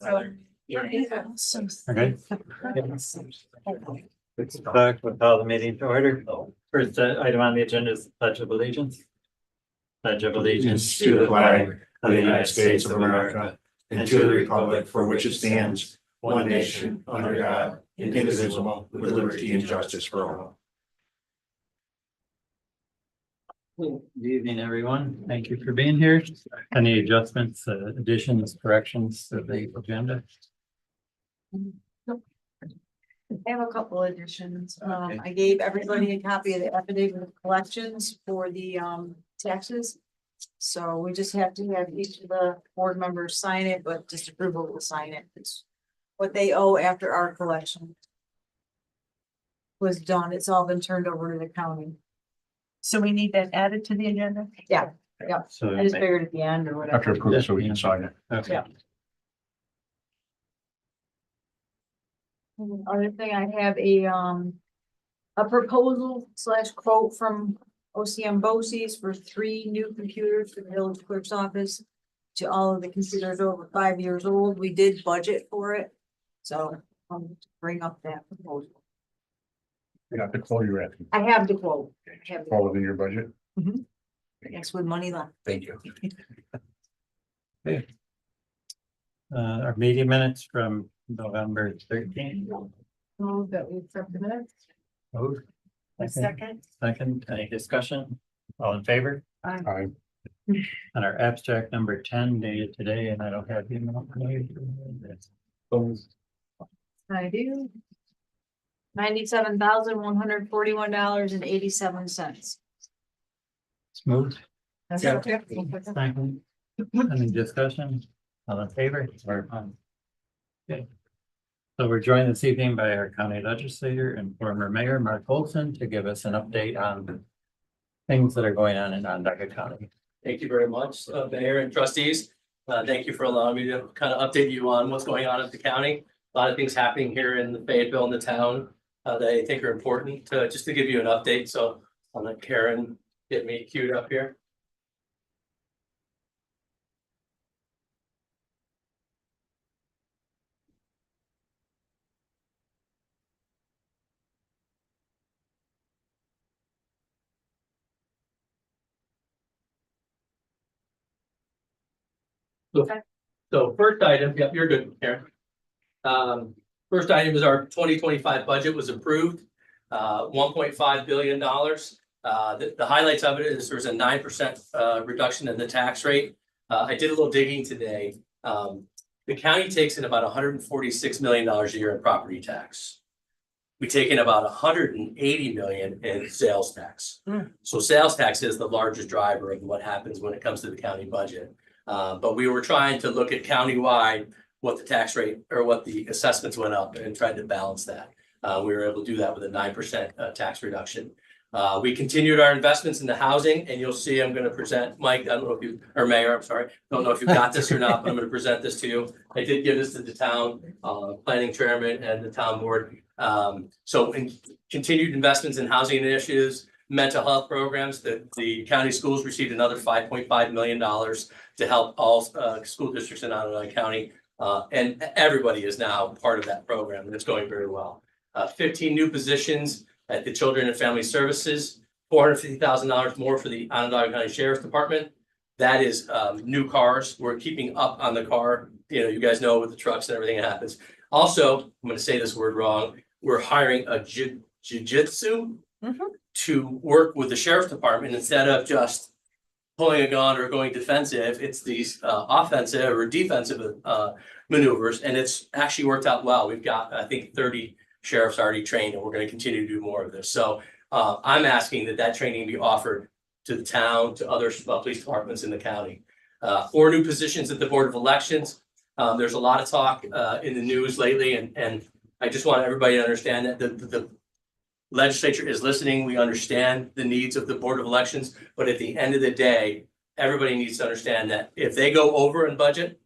Okay. Let's back with all the meeting to order. First item on the agenda is the Pledge of Allegiance. Pledge of allegiance To the flag of the United States of America and to the republic for which it stands, one nation, under God, indivisible, with liberty and justice for all. Good evening, everyone. Thank you for being here. Any adjustments, additions, corrections to the agenda? I have a couple additions. I gave everybody a copy of the affidavit of collections for the taxes. So we just have to have each of the board members sign it, but disapproval will sign it. It's what they owe after our collection was done. It's all been turned over to the county. So we need that added to the agenda? Yeah, So I just figured at the end or whatever. After approval, so we can sign it. okay. Yeah. And the other thing, I have a proposal / quote from OCM BOCES for 3 new computers for the village clerk's office. To all of the computers over 5 years old. We did budget for it. So I'll bring up that proposal. You have to call your asking. I have the quote. I have the- Fall within your budget. Yes, with money left. Thank you. Our meeting minutes from November 13th. Move that we accept the minutes. Oh, A second? second, any discussion? All in favor? Aye. On our abstract number 10 dated today, and I don't have the amount. Opposed? I do. $97,141.87. Smooth. Yeah. Second. Any discussion? All in favor? Or, okay. So we're joined this evening by our county legislator and former mayor, Mark Olson, to give us an update on things that are going on in Onondaga County. Thank you very much, Mayor and trustees. Thank you for allowing me to kind of update you on what's going on at the county. A lot of things happening here in the Fayetteville and the town that I think are important just to give you an update. So I'll let Karen get me queued up here. So first item, yep, you're good, Karen. First item is our 2025 budget was approved, $1.5 billion. The highlights of it is there's a 9% reduction in the tax rate. I did a little digging today. The county takes in about $146 million a year in property tax. We take in about $180 million in sales tax. So sales tax is the largest driver of what happens when it comes to the county budget. But we were trying to look at countywide what the tax rate or what the assessments went up and tried to balance that. We were able to do that with a 9% tax reduction. We continued our investments in the housing, and you'll see I'm going to present, Mike, I don't know if you, or Mayor, I'm sorry, don't know if you got this or not, but I'm going to present this to you. I did give this to the town planning chairman and the town board. So in continued investments in housing initiatives, mental health programs, the county schools received another $5.5 million to help all school districts in Onondaga County. And everybody is now part of that program, and it's going very well. 15 new positions at the Children and Family Services, $450,000 more for the Onondaga County Sheriff's Department. That is new cars. We're keeping up on the car. You guys know with the trucks and everything that happens. Also, I'm going to say this word wrong. We're hiring a jiu-jitsu to work with the Sheriff's Department instead of just pulling a gun or going defensive. It's these offensive or defensive maneuvers, and it's actually worked out well. We've got, I think, 30 sheriffs already trained, and we're going to continue to do more of this. So I'm asking that training be offered to the town, to other police departments in the county. 4 new positions at the Board of Elections. There's a lot of talk in the news lately, and I just want everybody to understand that the legislature is listening. We understand the needs of the Board of Elections, but at the end of the day, everybody needs to understand that if they go over in budget,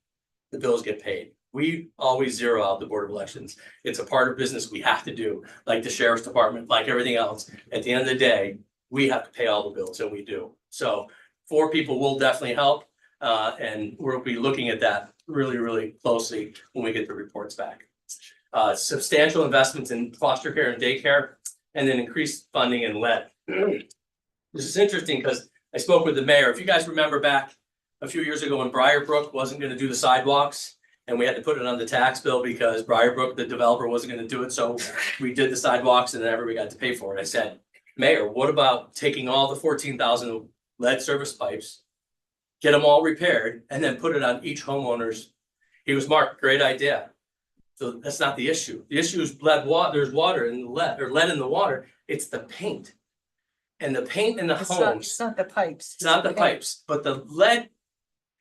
the bills get paid. We always zero out the Board of Elections. It's a part of business we have to do, like the Sheriff's Department, like everything else. At the end of the day, we have to pay all the bills, and we do. So 4 people will definitely help. And we'll be looking at that really closely when we get the reports back. Substantial investments in foster care and daycare, and then increased funding in lead. This is interesting because I spoke with the mayor. If you guys remember back a few years ago when Briarbrook wasn't going to do the sidewalks, and we had to put it on the tax bill because Briarbrook, the developer, wasn't going to do it. So we did the sidewalks and then everybody got to pay for it. I said, Mayor, what about taking all the 14,000 lead service pipes, get them all repaired, and then put it on each homeowner's? He was, Mark, great idea. So that's not the issue. The issue is lead water. There's water in the lead, or lead in the water. It's the paint. And the paint in the homes. It's not the pipes. It's not the pipes, but the lead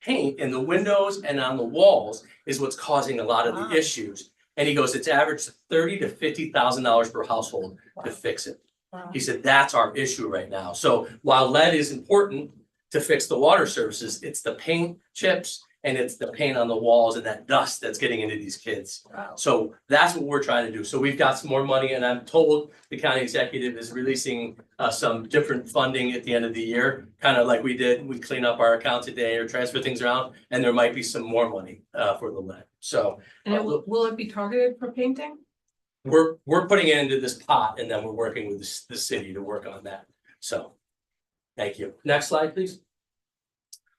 paint in the windows and on the walls is what's causing a lot of the issues. And he goes, it's averaged $30,000 to $50,000 per household to fix it. Wow. He said, that's our issue right now. So while lead is important to fix the water services, it's the paint chips and it's the paint on the walls and that dust that's getting into these kids. Wow. So that's what we're trying to do. So we've got some more money, and I'm told the county executive is releasing some different funding at the end of the year, kind of like we did. We clean up our account today or transfer things around, and there might be some more money for the lead. So And will it be targeted for painting? we're putting it into this pot, and then we're working with the city to work on that. So thank you. Next slide, please.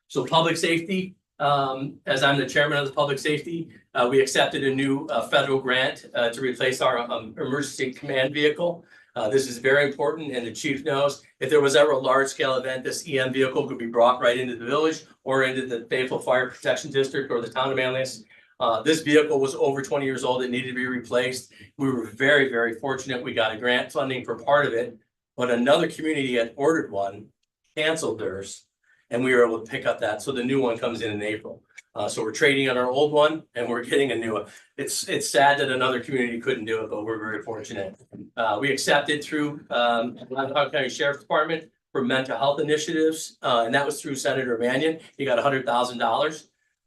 So public safety. As I'm the chairman of the public safety, we accepted a new federal grant to replace our emergency command vehicle. This is very important, and the chief knows if there was ever a large scale event, this EM vehicle could be brought right into the village or into the Fayetteville Fire Protection District or the town of Manlius. This vehicle was over 20 years old. It needed to be replaced. We were very fortunate. We got a grant funding for part of it, but another community had ordered one, canceled theirs, and we were able to pick up that. So the new one comes in April. So we're trading on our old one and we're getting a new one. It's sad that another community couldn't do it, but we're very fortunate. We accepted through Onondaga County Sheriff's Department for mental health initiatives, and that was through Senator Mannion. He got $100,000.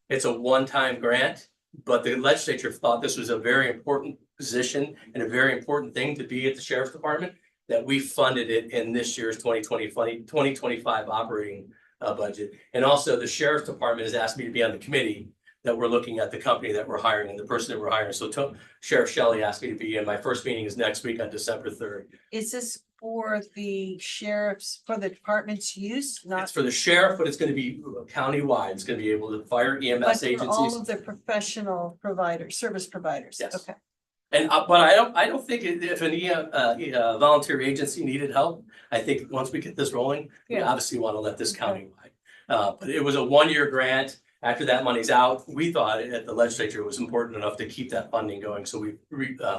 It's a one-time grant, but the legislature thought this was a very important position and a very important thing to be at the Sheriff's Department, that we funded it in this year's 2025 operating budget. And also the Sheriff's Department has asked me to be on the committee that we're looking at the company that we're hiring and the person that we're hiring. So Sheriff Shelley asked me to be in. My first meeting is next week on December 3rd. Is this for the sheriff's, for the department's use, not? It's for the sheriff, but it's going to be countywide. It's going to be able to fire But EMS for all agencies. of the professional providers, service providers? Yes. Okay. And but I don't think if an volunteer agency needed help, I think once we get this rolling, we Yeah. obviously want to let this countywide. But it was a one-year grant. After that money's out, we thought at the legislature it was important enough to keep that funding going, so we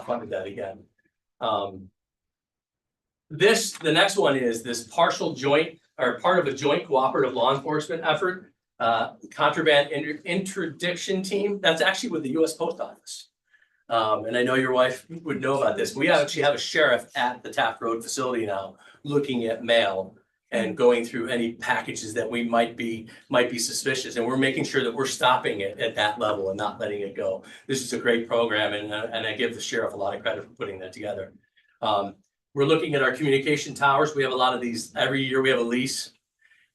funded that again. The next one is this partial joint or part of a joint cooperative law enforcement effort, contraband interdiction team. That's actually with the U.S. Post Office. And I know your wife would know about this. We actually have a sheriff at the Taft Road facility now looking at mail and going through any packages that we might be suspicious. And we're making sure that we're stopping it at that level and not letting it go. This is a great program, and I give the sheriff a lot of credit for putting that together. We're looking at our communication towers. We have a lot of these. Every year we have a lease,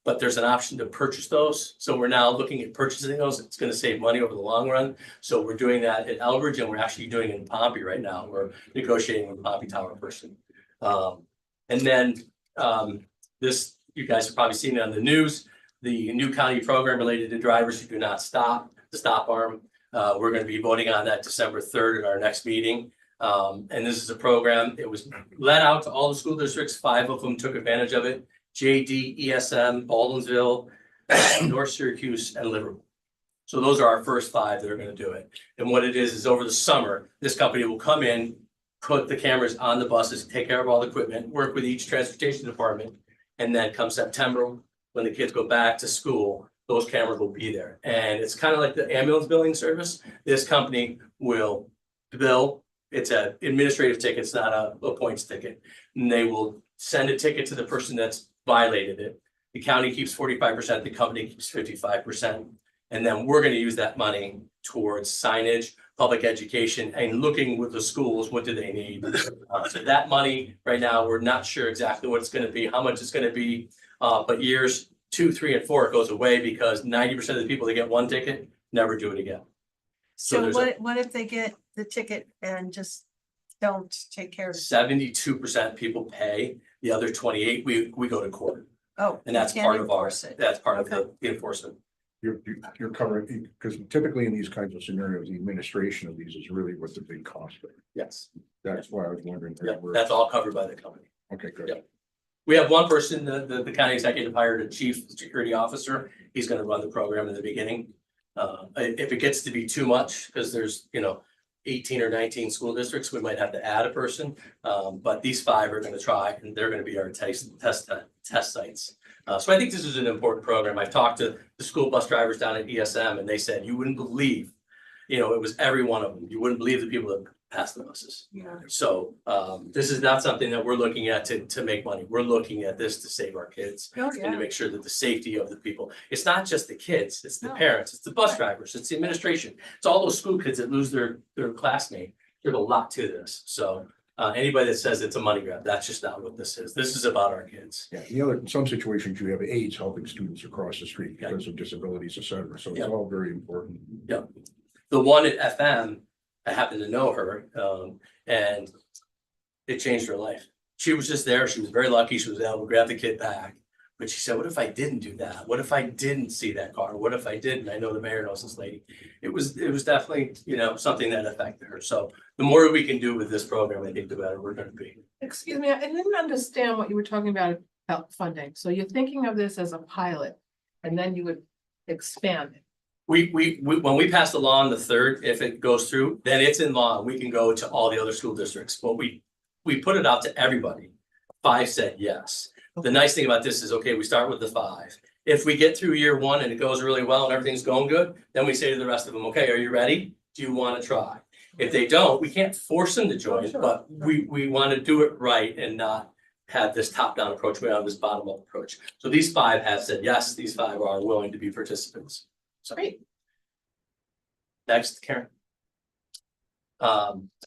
but there's an option to purchase those. So we're now looking at purchasing those. It's going to save money over the long run. So we're doing that at Elbridge, and we're actually doing it in Pompey right now. We're negotiating with the Pompey Tower person. And then this, you guys have probably seen it on the news, the new county program related to drivers who do not stop, the stop arm. We're going to be voting on that December 3rd at our next meeting. And this is a program, it was let out to all the school districts. 5 of them took advantage of it. JD, ESM, Baldwinsville, North Syracuse, and Liverpool. So those are our first 5 that are going to do it. And what it is over the summer, this company will come in, put the cameras on the buses, take care of all the equipment, work with each transportation department. And then come September, when the kids go back to school, those cameras will be there. And it's kind of like the ambulance billing service. This company will bill. It's an administrative ticket. It's not a points ticket. And they will send a ticket to the person that's violated it. The county keeps 45%, the company keeps 55%. And then we're going to use that money towards signage, public education, and looking with the schools, what do they need? So that money right now, we're not sure exactly what it's going to be, how much it's going to be, but years 2, 3, and 4, it goes away because 90% of the people that get one ticket never do it again. So So there's what if they get the ticket and just don't take care of it? 72% people pay, the other 28, we go to court. Oh. And that's you can't part of enforce it. that's part of Okay. the enforcement. You're covering, because typically in these kinds of scenarios, the administration of these is really what the big cost is. Yes. That's why I was wondering. Yeah, that's all covered by the company. Okay, good. Yeah. We have one person, the county executive hired a chief security officer. He's gonna run the program in the beginning. If it gets to be too much, because there's, 18 or 19 school districts, we might have to add a person. But these 5 are gonna try, and they're gonna be our test sites. So I think this is an important program. I've talked to the school bus drivers down at ESM, and they said, you wouldn't believe, it was every one of them. You wouldn't believe the people that passed the buses. Yeah. So this is not something that we're looking at to make money. We're looking at this to save our kids Oh, and to yeah. make sure that the safety of the people, it's not just the kids, it's the No. parents, it's the bus drivers, it's the administration. It's all those school kids that lose their classmate. There's a lot to this. So anybody that says it's a money grab, that's just not what this is. This is about our kids. Yeah, in some situations, you have aides helping students across the street because of disabilities, et cetera. So it's Yeah. all very important. The one at FM, I happen to know her, and it changed her life. She was just there. She was very lucky. She was able to grab the kid back. But she said, what if I didn't do that? What if I didn't see that car? What if I didn't? I know the mayor knows this lady. It was definitely, something that affected her. So the more we can do with this program, I think the better we're gonna be. Excuse me, I didn't understand what you were talking about funding. So you're thinking of this as a pilot and then you would expand it. When we pass the law on the 3rd, if it goes through, then it's in law. We can go to all the other school districts. But we put it out to everybody. 5 said yes. The nice thing about this is, okay, we start with the 5. If we get through year 1 and it goes really well and everything's going good, then we say to the rest of them, okay, are you ready? Do you want to try? If they don't, we can't force them to join, Sure. but we want to do it right and not have this top-down approach. We have this bottom-up approach. So these 5 have said yes, these 5 are willing to be participants. So Great. next, Karen.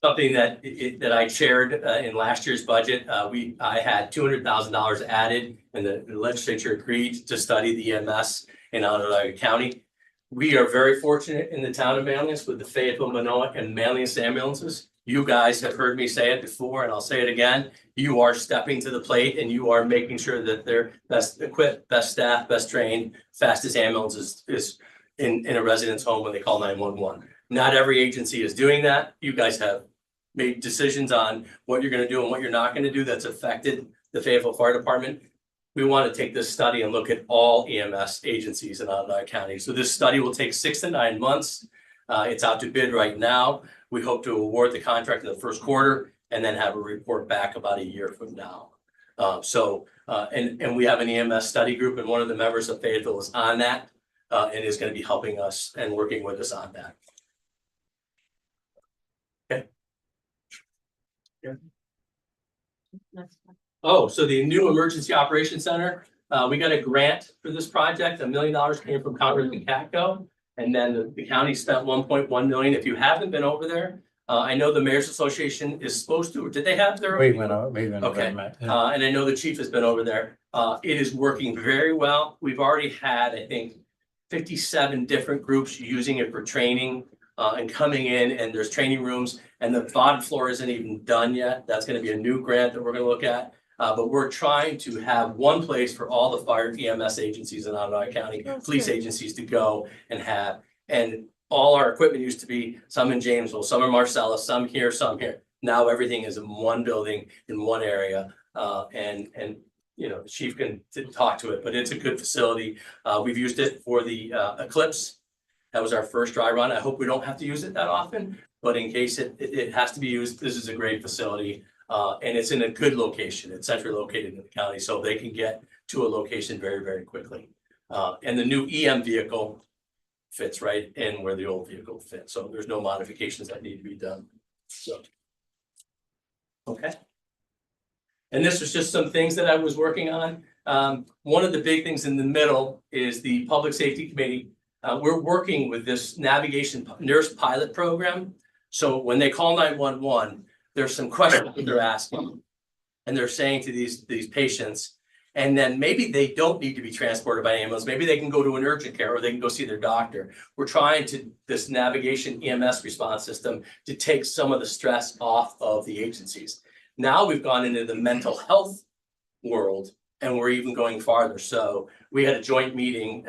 Something that I shared in last year's budget, I had $200,000 added, and the legislature agreed to study the EMS in Onondaga County. We are very fortunate in the town of Manlius with the Fayetteville, Minoa, and Manlius ambulances. You guys have heard me say it before, and I'll say it again. You are stepping to the plate, and you are making sure that they're best equipped, best staffed, best trained, fastest ambulance is in a resident's home when they call 911. Not every agency is doing that. You guys have made decisions on what you're gonna do and what you're not gonna do that's affected the Fayetteville Fire Department. We want to take this study and look at all EMS agencies in Onondaga County. So this study will take 6 to 9 months. It's out to bid right now. We hope to award the contract in the first quarter and then have a report back about a year from now. And we have an EMS study group, and one of the members of Fayetteville is on that and is going to be helping us and working with us on that. Okay. Yeah. Oh, so the new emergency operations center, we got a grant for this project. $1 million came from Congress and CATCO. And then the county spent 1.1 million. If you haven't been over there, I know the Mayor's Association is supposed to, or did they have their? We went over, Okay. And I know the chief has been over there. It is working very well. We've already had, I think, 57 different groups using it for training and coming in, and there's training rooms, and the bottom floor isn't even done yet. That's going to be a new grant that we're going to look at. But we're trying to have one place for all the fire EMS agencies in Onondaga County, police agencies to go and have. And all our equipment used to be some in Jamesville, some in Marcellus, some here, some here. Now everything is in one building in one area. And the chief can talk to it, but it's a good facility. We've used it for the Eclipse. That was our first dry run. I hope we don't have to use it that often, but in case it has to be used, this is a great facility. And it's in a good location. It's centrally located in the county, so they can get to a location very, very quickly. And the new EM vehicle fits right in where the old vehicle fits. So there's no modifications that need to be done. So, okay. And this was just some things that I was working on. One of the big things in the middle is the Public Safety Committee. We're working with this navigation nurse pilot program. So when they call 911, there's some questions that they're asking. And they're saying to these patients, And then maybe they don't need to be transported by ambulance. Maybe they can go to an urgent care or they can go see their doctor. We're trying to, this navigation EMS response system, to take some of the stress off of the agencies. Now we've gone into the mental health world and we're even going farther. So we had a joint meeting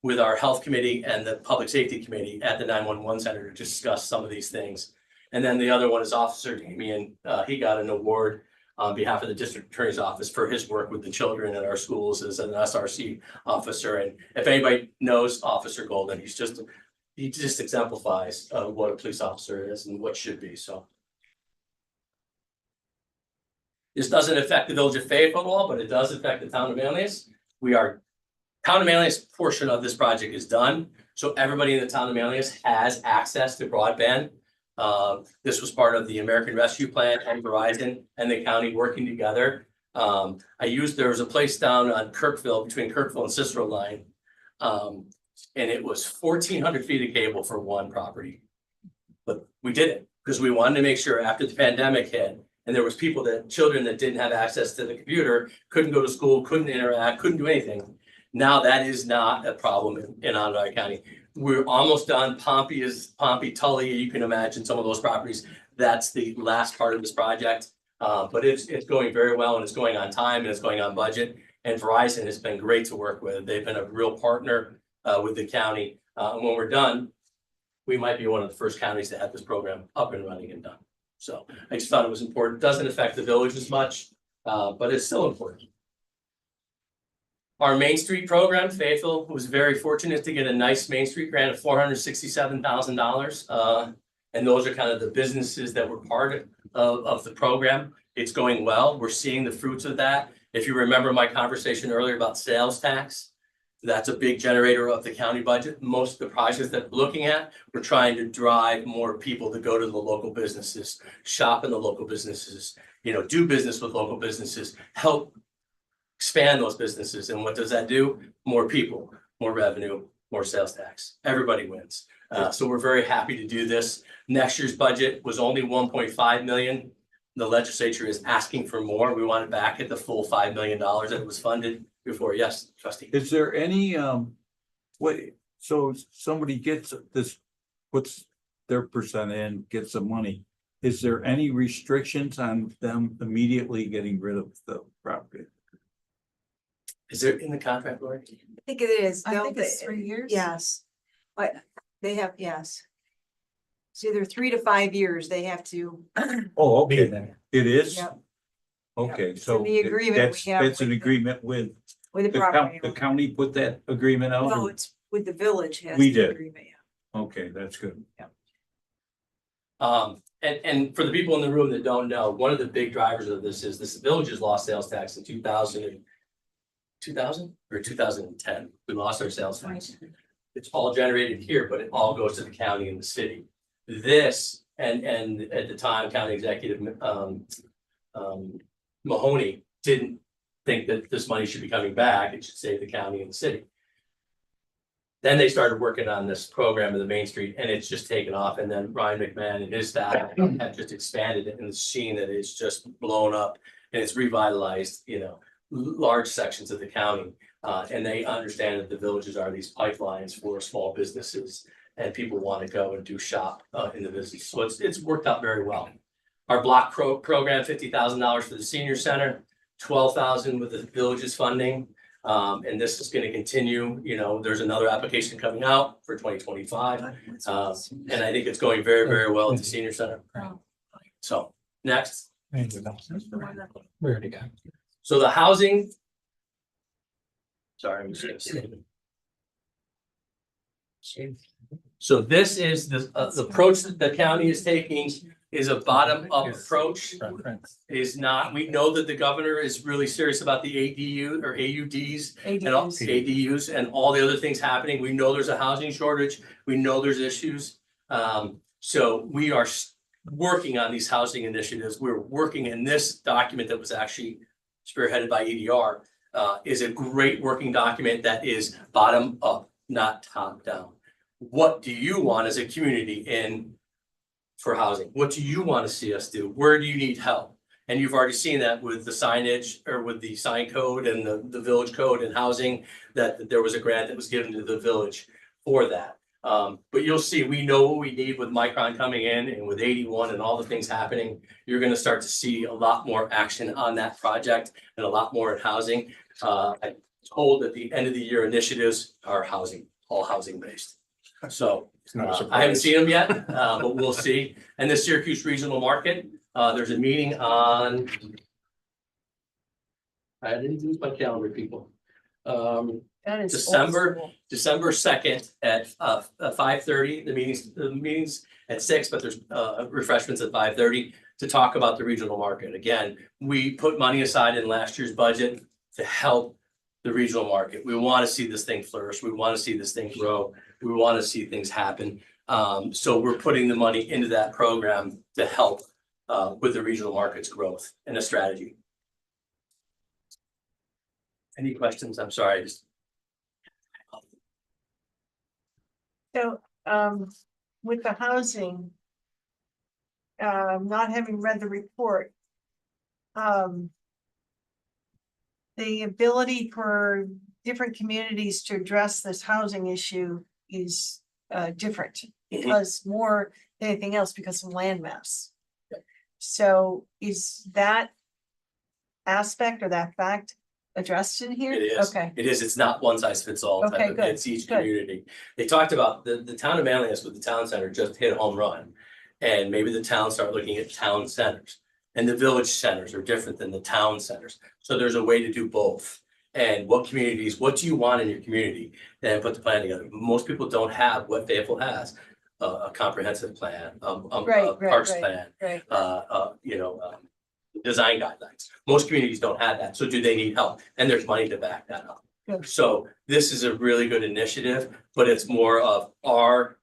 with our health committee and the public safety committee at the 911 center to discuss some of these things. And then the other one is Officer Damian. He got an award on behalf of the district attorney's office for his work with the children in our schools as an SRC officer. And if anybody knows Officer Golden, he just exemplifies what a police officer is and what should be. So this doesn't affect the village of Fayetteville at all, but it does affect the town of Manlius. Town of Manlius portion of this project is done. So everybody in the town of Manlius has access to broadband. This was part of the American Rescue Plan and Verizon and the county working together. There was a place down on Kirkville, between Kirkville and Cicero line. And it was 1,400 feet of cable for one property. But we did it because we wanted to make sure after the pandemic hit, and there was children that didn't have access to the computer, couldn't go to school, couldn't interact, couldn't do anything. Now that is not a problem in Onondaga County. We're almost done. Pompey, Tully, you can imagine some of those properties. That's the last part of this project. But it's going very well and it's going on time and it's going on budget. And Verizon has been great to work with. They've been a real partner with the county. And when we're done, we might be one of the first counties to have this program up and running and done. So I just thought it was important. It doesn't affect the village as much, but it's still important. Our Main Street program, Fayetteville was very fortunate to get a nice Main Street grant of $467,000. And those are kind of the businesses that were part of the program. It's going well. We're seeing the fruits of that. If you remember my conversation earlier about sales tax, that's a big generator of the county budget. Most of the projects that we're looking at, we're trying to drive more people to go to the local businesses, shop in the local businesses, do business with local businesses, help expand those businesses. And what does that do? More people, more revenue, more sales tax. Everybody wins. So we're very happy to do this. Next year's budget was only 1.5 million. The legislature is asking for more. We want it back at the full $5 million that was funded before. Yes, trustee. Is there any, so somebody gets this, puts their percent in, gets some money. Is there any restrictions on them immediately getting rid of the property? Is there in the contract, Lori? I think it is. I think it's 3 years. Yes, but they have, yes. It's either 3 to 5 years they have to. Oh, okay, it is? Yep. Okay, It's so in the agreement we have that's an with agreement with, With the the property. county put that agreement out? No, or- it's with the village has. We the did. agreement, yeah. Okay, that's good. And for the people in the room that don't know, one of the big drivers of this is this village has lost sales tax in 2000 or 2010. We lost our sales tax. It's all generated here, but it all goes to the county and the city. This and at the time, County Executive Mahoney didn't think that this money should be coming back. It should save the county and the city. Then they started working on this program of the Main Street and it's just taken off. And then Ryan McMahon and his staff have just expanded it and seen that it's just blown up and it's revitalized, large sections of the county. And they understand that the villages are these pipelines for small businesses and people want to go and do shop in the business. So it's worked out very well. Our block program, $50,000 for the senior center, $12,000 with the village's funding. And this is going to continue, there's another application coming out for 2025. And I think it's going very, very well at the senior center. So next. We already got. So the housing. Sorry, I'm just gonna see. So this is the approach that the county is taking is a bottom-up approach. Is not, we know that the governor is really serious about the ADU or AUDs and all ADUs and all the other things happening. We know there's a housing shortage. We know there's issues. So we are working on these housing initiatives. We're working in this document that was actually spearheaded by EDR is a great working document that is bottom up, not top down. What do you want as a community for housing? What do you want to see us do? Where do you need help? And you've already seen that with the signage or with the sign code and the village code and housing, that there was a grant that was given to the village for that. But you'll see, we know what we need with Micron coming in and with 81 and all the things happening. You're gonna start to see a lot more action on that project and a lot more in housing. I told at the end of the year initiatives are housing, all housing based. So It's not a I haven't surprise. seen them yet, but we'll see. And the Syracuse Regional Market, there's a meeting on. I didn't lose my calendar, people. That is. old December. school. December 2nd at 5:30. The meeting's at 6, but there's refreshments at 5:30 to talk about the regional market. Again, we put money aside in last year's budget to help the regional market. We want to see this thing flourish. We want to see this thing grow. We want to see things happen. So we're putting the money into that program to help with the regional market's growth and a strategy. Any questions? I'm sorry, So, with the housing, not having read the report, the ability for different communities to address this housing issue is different because more than anything else, because of land mass. So is that aspect or that fact addressed in here? It is. Okay, It is. It's not one size fits all. Okay, type of- good, It's each good. community. They talked about the town of Manlius with the town center just hit a home run. And maybe the town start looking at town centers. And the village centers are different than the town centers. So there's a way to do both. And what communities, what do you want in your community? And put the plan together. Most people don't have what Fayetteville has, a comprehensive plan, Right, a right, parks right. plan, right. design guidelines. Most communities don't have that. So do they need help? And there's money to back that up. Good. So this is a really good initiative, but it's more of our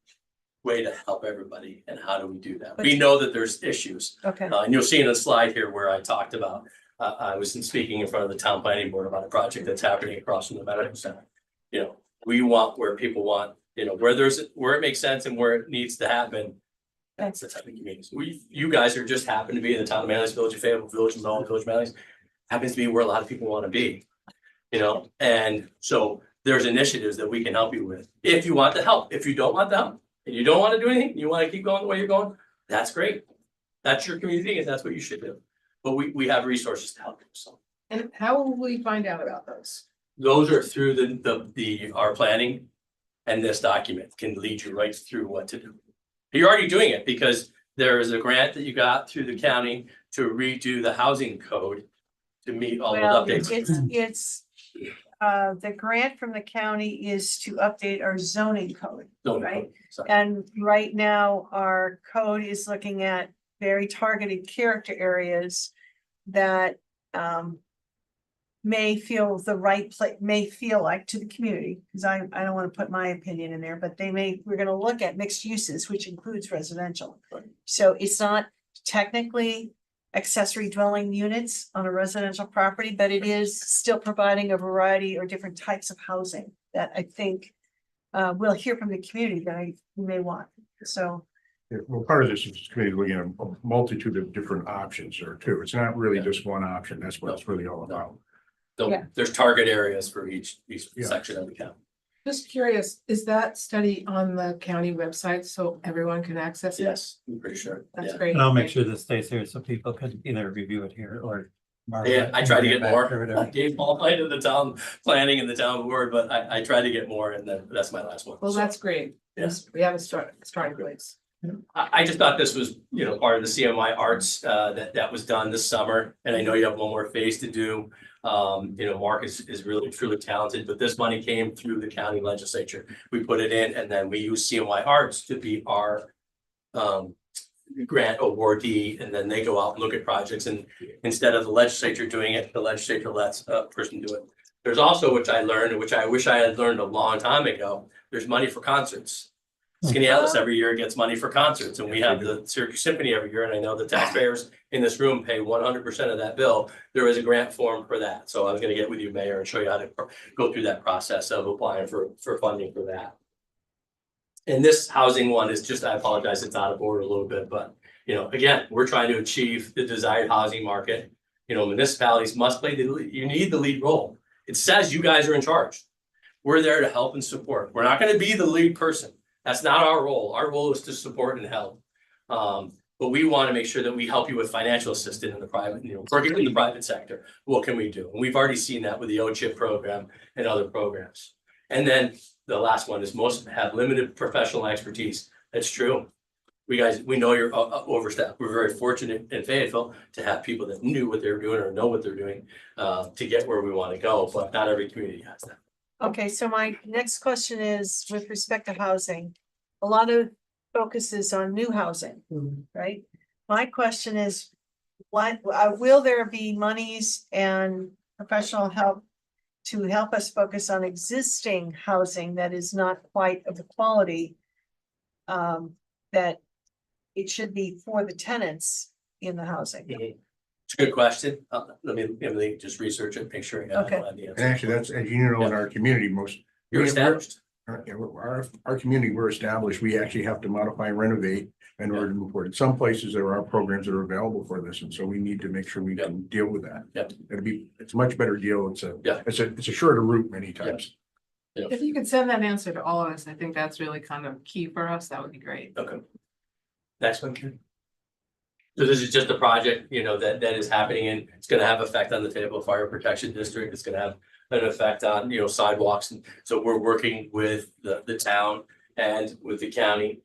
way to help everybody. And how do we do that? We know that there's issues. Okay, And you'll see in a slide here where I talked about, I was speaking in front of the town planning board about a project that's happening across from the medical center. You know, we want where people want, where it makes sense and where it needs to happen. That's the type of communities. You guys are just happen to be in the town of Manlius, Village of Fayetteville, Village of Melville, Village of Manlius. Happens to be where a lot of people want to be. And so there's initiatives that we can help you with. If you want the help, if you don't want the help, and you don't want to do anything, you want to keep going the way you're going, that's great. That's your community and that's what you should do. But we have resources to help you, so. And how will we find out about those? Those are through our planning. And this document can lead you right through what to do. You're already doing it because there is a grant that you got through the county to redo the housing code to meet all well, those updates. it's, the grant from the county is to update our zoning code. Zoning right. code, sorry. And right now, our code is looking at very targeted character areas that may feel the right place, may feel like to the community, because I don't want to put my opinion in there, but we're gonna look at mixed uses, which includes residential. Right. So it's not technically accessory dwelling units on a residential property, but it is still providing a variety or different types of housing that I think we'll hear from the community that we may want, so. Yeah, well, part of this is committee looking at a multitude of different options there too. It's not really just one option. That's what it's really all about. So Yeah. there's target areas for each Yeah. section of the county. Just curious, is that study on the county website so everyone can access it? Yes, I'm pretty sure. That's Yeah. great. And I'll make sure this stays here so people can either review it here or. borrow Yeah, it I and try to bring get it back more. or whatever. I gave all mine to the town planning and the town board, but I try to get more and then that's my last one. Well, So, that's great. Yes. We have a starting place. I just thought this was, part of the CMY arts that was done this summer. And I know you have one more phase to do. Mark is really truly talented, but this money came through the county legislature. We put it in and then we use CMY arts to be our grant awardee, and then they go out and look at projects, and instead of the legislature doing it, the legislature lets a person do it. There's also, which I learned, which I wish I had learned a long time ago, there's money for concerts. Skinny Atlas every year gets money for concerts, and we have the Syracuse Symphony every year, and I know the taxpayers in this room pay 100% of that bill. There is a grant form for that, so I was gonna get with you, Mayor, and show you how to go through that process of applying for funding for that. And this housing one is just, I apologize, it's out of order a little bit, but Again, we're trying to achieve the desired housing market. Municipalities must play you need the lead role. It says you guys are in charge. We're there to help and support. We're not gonna be the lead person. That's not our role. Our role is to support and help. But we want to make sure that we help you with financial assistance in the private, working in the private sector. What can we do? And we've already seen that with the OCHIP program and other programs. And then the last one is most have limited professional expertise. That's true. We know you're overstaffed. We're very fortunate in Fayetteville to have people that knew what they're doing or know what they're doing to get where we want to go, but not every community has that. Okay, so my next question is with respect to housing. A lot of focus is on new housing, right? My question is, what, will there be monies and professional help to help us focus on existing housing that is not quite of the quality that it should be for the tenants in the housing? It's a good question. Let me just research it, make sure I have the answer. And actually, that's, as you know, in our community, You're established. Our community, we're established. We actually have to modify and renovate in order to move forward. In some places, there are programs that are available for this, and so we need to make sure we can deal with that. Yep. It's a much better deal. It's Yeah. a shorter route many times. If you could send that answer to all of us, I think that's really kind of key for us. That would be great. Okay. Next one, Ken. So this is just a project, that is happening, and it's gonna have effect on the Fayetteville Fire Protection District. It's gonna have an effect on, sidewalks. And so we're working with the town and with the county.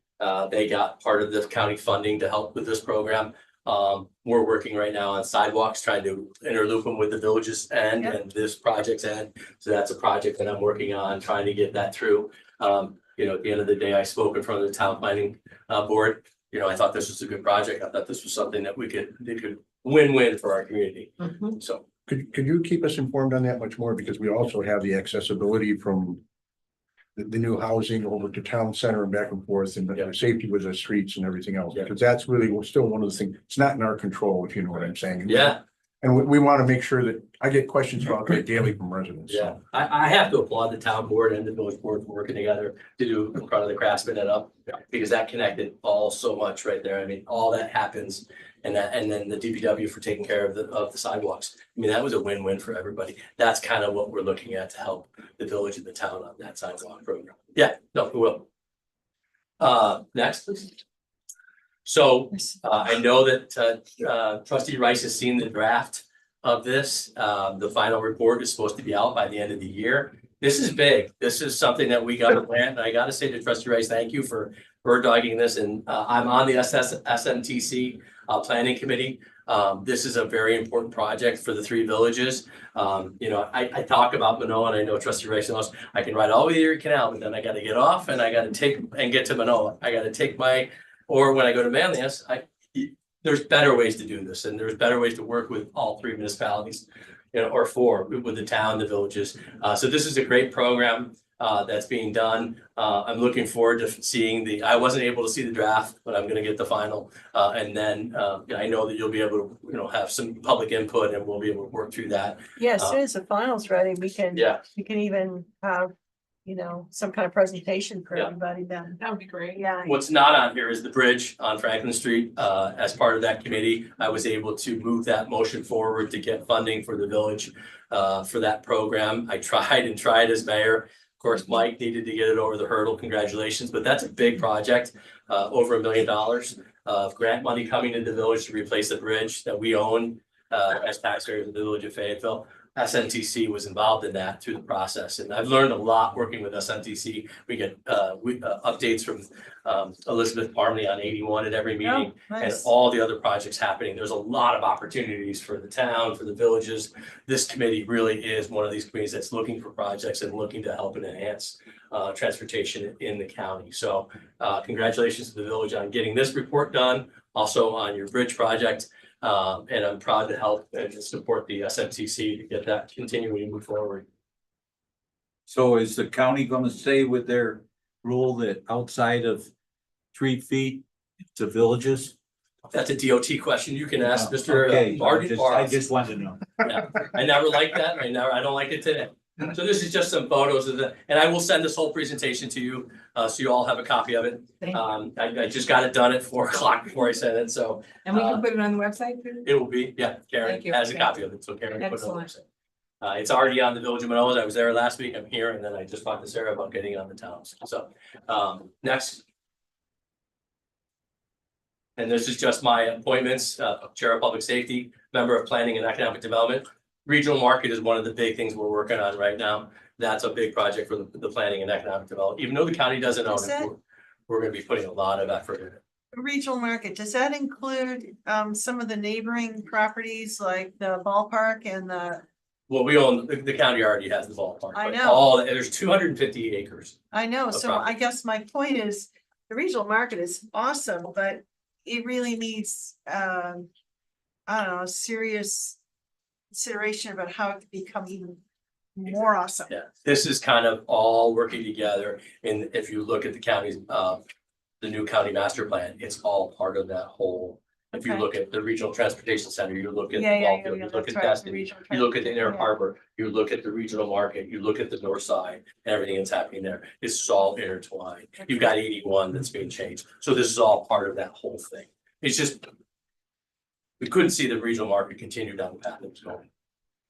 They got part of the county funding to help with this program. We're working right now on sidewalks, trying to interloop them with the village's end and this project's end. So that's a project that I'm working on, trying to get that through. At the end of the day, I spoke in front of the town planning board. I thought this was a good project. I thought this was something that they could win-win for our community. So. Could you keep us informed on that much more? Because we also have the accessibility from the new housing over to town center and back and forth, and the safety with the streets and everything else. Because that's really still one of the things, it's not in our control, if you know what I'm saying. Yeah. And we want to make sure that I get questions about that daily from residents. Yeah, I have to applaud the town board and the village board for working together to do in front of the craftsman and up. Because that connected all so much right there. I mean, all that happens. And then the DPW for taking care of the sidewalks. I mean, that was a win-win for everybody. That's kind of what we're looking at to help the village and the town on that sidewalk program. Yeah, no, we will. Next, please. So I know that trustee Rice has seen the draft of this. The final report is supposed to be out by the end of the year. This is big. This is something that we got to plan. And I got to say to trustee Rice, thank you for dogging this. And I'm on the SMTC planning committee. This is a very important project for the three villages. I talk about Manoa, and I know trustee Rice knows I can ride all the way to Erie Canal, but then I got to get off and I got to take and get to Manoa. I got to take or when I go to Manlius, there's better ways to do this, and there's better ways to work with all three municipalities, or four, with the town, the villages. So this is a great program that's being done. I'm looking forward to seeing I wasn't able to see the draft, but I'm gonna get the final. And then I know that you'll be able to, have some public input, and we'll be able to work through that. Yeah, as soon as the final's ready, we can even have, some kind of presentation for everybody then. That would be great. Yeah. What's not on here is the bridge on Franklin Street. As part of that committee, I was able to move that motion forward to get funding for the village for that program. I tried as mayor. Of course, Mike needed to get it over the hurdle. Congratulations, but that's a big project, over $1 million of grant money coming into the village to replace the bridge that we own as taxpayers in the village of Fayetteville. SMTC was involved in that through the process, and I've learned a lot working with SMTC. We get updates from Elizabeth Parmley on 81 at every meeting, and all the other projects happening. There's a lot of opportunities for the town, for the villages. This committee really is one of these committees that's looking for projects and looking to help and enhance transportation in the county. So congratulations to the village on getting this report done, also on your bridge project. And I'm proud to help and support the SMTC to get that continuing to move forward. So is the county gonna stay with their rule that outside of 3 feet, the villages? That's a DOT question you can ask Mr. Okay, Martin. I just wanted to know. Yeah, I never liked that. I don't like it today. So this is just some photos of and I will send this whole presentation to you, so you all have a copy of it. Thank you. I just got it done at 4 o'clock before I sent it, so And we can put it on the website too? it will be, yeah, Karen Thank you. has a Okay. copy of it, so Karen can put it on the Excellent. website. It's already on the Village of Manoas. I was there last week. I'm here, and then I just talked to Sarah about getting it on the towns. So, next. And this is just my appointments, Chair of Public Safety, Member of Planning and Economic Development. Regional Market is one of the big things we're working on right now. That's a big project for the planning and economic development. Even though the county doesn't own Is that- it, we're gonna be putting a lot of effort in it. Regional market, does that include some of the neighboring properties like the ballpark and the, Well, we own, the county already has the ballpark. I but know. There's 250 acres. I know, Of so property. I guess my point is, the regional market is awesome, but it really needs I don't know, serious consideration about how it can become even more awesome. Yeah, this is kind of all working together. And if you look at the county's, the new county master plan, it's all part of that whole. If you Okay. look at the regional transportation center, you look at Yeah, the yeah, ball yeah, field, yeah, you look that's at right, the Destin, regional you look at the inner transport, yeah. harbor, you look at the regional market, you look at the north side, and everything that's happening there. It's all intertwined. You've got 81 that's being changed. So this is all part of that whole thing. It's just. We couldn't see the regional market continue down the path it was going.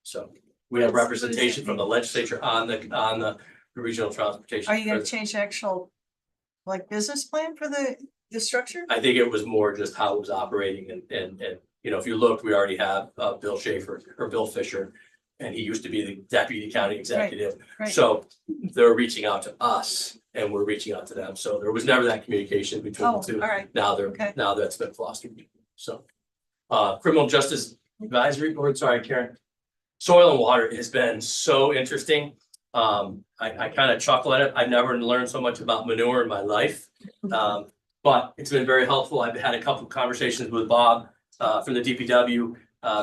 So we have What does that representation from the mean? legislature on the regional transportation. Are you gonna change the actual like business plan for the structure? I think it was more just how it was operating and, you know, if you look, we already have Bill Schaefer or Bill Fisher. And he used to be the deputy county executive. right. So they're reaching out to us and we're reaching out to them. So there was never that communication between Oh, the two. all right, Now okay. now that's been fostered. So Criminal Justice Advisory Board, sorry, Karen. Soil and water has been so interesting. I kind of chuckle at it. I've never learned so much about manure in my life. But it's been very helpful. I've had a couple of conversations with Bob from the DPW.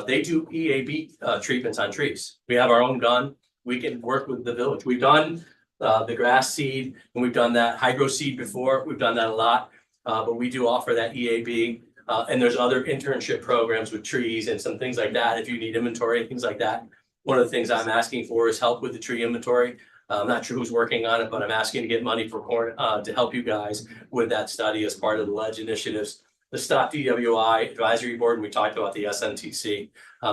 They do EAB treatments on trees. We have our own gun. We can work with the village. We've done the grass seed and we've done that hydro seed before. We've done that a lot. But we do offer that EAB. And there's other internship programs with trees and some things like that. If you need inventory, things like that. One of the things I'm asking for is help with the tree inventory. I'm not sure who's working on it, but I'm asking to get money for corn to help you guys with that study as part of the ledge initiatives. The Stop DWI Advisory Board, and we talked about the SNTC.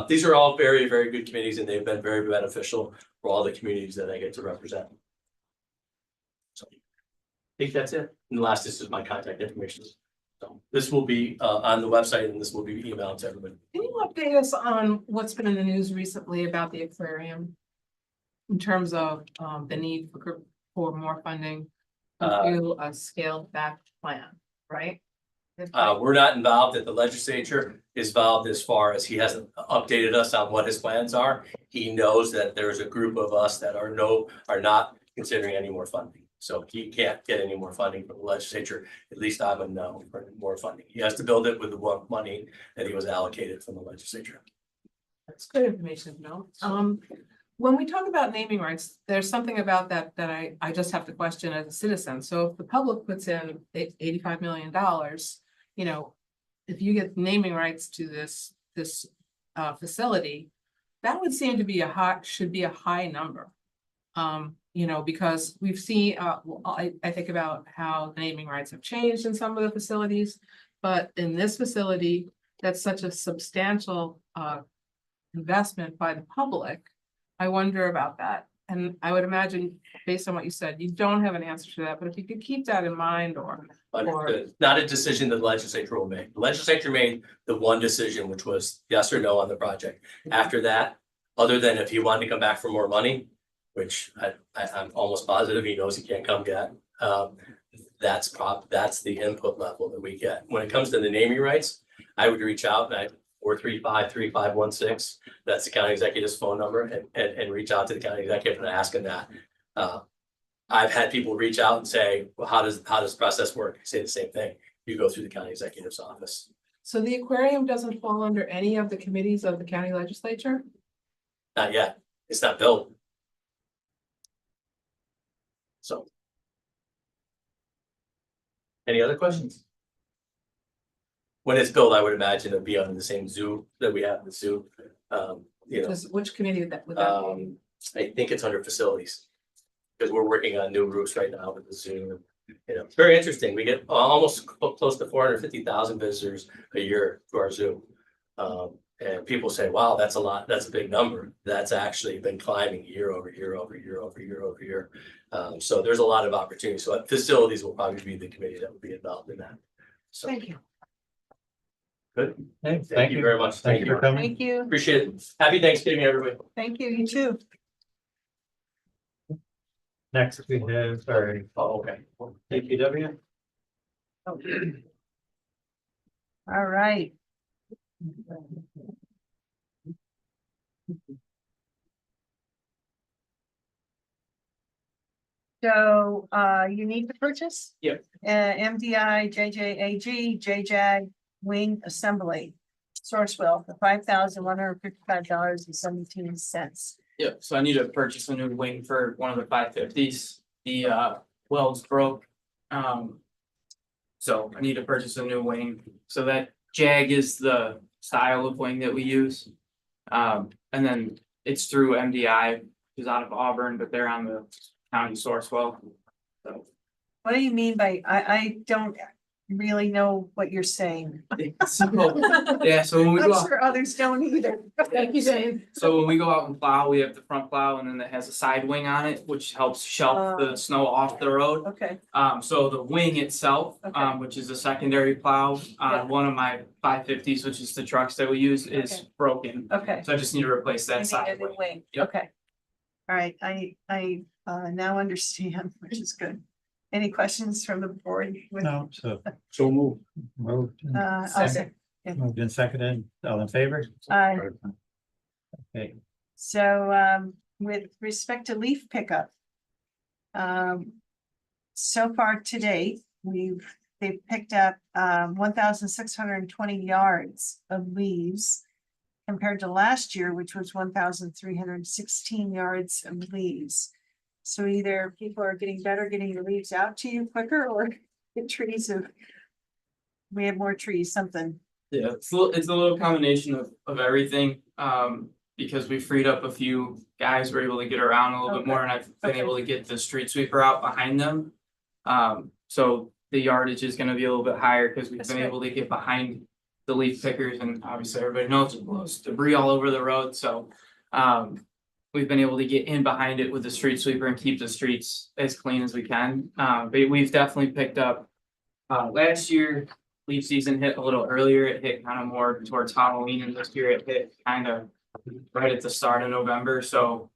These are all very, very good committees and they've been very beneficial for all the communities that I get to represent. So I think that's it. And the last, this is my contact information. So this will be on the website and this will be emailed to everybody. Can you update us on what's been in the news recently about the aquarium? In terms of the need for more funding to do a scaled back plan, right? We're not involved at the legislature is involved as far as he hasn't updated us on what his plans are. He knows that there's a group of us that are not considering any more funding. So he can't get any more funding from the legislature. At least I'm a no for more funding. He has to build it with the money that he was allocated from the legislature. That's good information, no? When we talk about naming rights, there's something about that I just have to question as a citizen. So if the public puts in $85 million, you know, if you get naming rights to this facility, that would seem to be should be a high number. You know, because we've seen, I think about how the naming rights have changed in some of the facilities, but in this facility, that's such a substantial investment by the public. I wonder about that. And I would imagine, based on what you said, you don't have an answer to that, but if you could keep that in mind or. Understood. Not a decision that the legislature will make. The legislature made the one decision, which was yes or no on the project. After that, other than if he wanted to come back for more money, which I'm almost positive he knows he can't come get. That's the input level that we get. When it comes to the naming rights, I would reach out and 435-3516. That's the county executive's phone number and reach out to the county executive and ask him that. I've had people reach out and say, well, how does the process work? I say the same thing. You go through the county executive's office. So the aquarium doesn't fall under any of the committees of the county legislature? Not yet. It's not built. So. Any other questions? When it's built, I would imagine it'd be under the same zoo that we have in the zoo. You know, Which committee would that be? I think it's under facilities. Because we're working on new roofs right now with the Zoom. It's very interesting. We get almost close to 450,000 visitors a year to our Zoom. And people say, wow, that's a lot. That's a big number. That's actually been climbing year over year over year over year over year. So there's a lot of opportunity. So facilities will probably be the committee that will be involved in that. So Thank you. good. Hey, Thank you very much. Thank you for coming. Thank you. Appreciate it. Happy Thanksgiving, everybody. Thank you. You too. Next, we have, sorry, Oh, okay. DPW. All right. So, you need to purchase? Yep. MDI, JJAG, JJAG, wing assembly. Sourcewell for $5,155.17. Yep, so I need to purchase a new wing for one of the 550s. The welds broke. So I need to purchase a new wing. So that Jag is the style of wing that we use. And then it's through MDI, who's out of Auburn, but they're on the county Sourcewell. So What do you mean by, I don't really know what you're saying. yeah, so when we I'm go out, sure others don't either. Thank you, Jane. so when we go out and plow, we have the front plow and then it has a side wing on it, which helps shelf the snow off the road. Okay, So the wing itself, Okay. Which is a secondary plow Yeah. on one of my 550s, which is the trucks that we use, is Okay. broken. okay. So I just need to replace You that need side a new wing. wing. Yep. Okay. All right, I now understand, which is good. Any questions from the board? No, so So move. moved. and I'll second- say, Moved and seconded, all in favor? Okay, so, with respect to leaf pickup. So far today, they've picked up, 1,620 yards of leaves. Compared to last year, which was 1,316 yards of leaves. So either people are getting better getting the leaves out to you quicker, or the trees have. We have more trees, something. Yeah, it's a little combination of everything, because we freed up a few guys, were able to get around a little bit Okay. more, and I've been Okay. able to get the street sweeper out behind them. So the yardage is gonna be a little bit higher, because we've That's been great. able to get behind the leaf pickers, and obviously everybody knows it blows debris all over the road, so. We've been able to get in behind it with the street sweeper and keep the streets as clean as we can, but we've definitely picked up. Last year, leaf season hit a little earlier, it hit kind of more towards Halloween, and this year it hit kind of right at the start of November, so,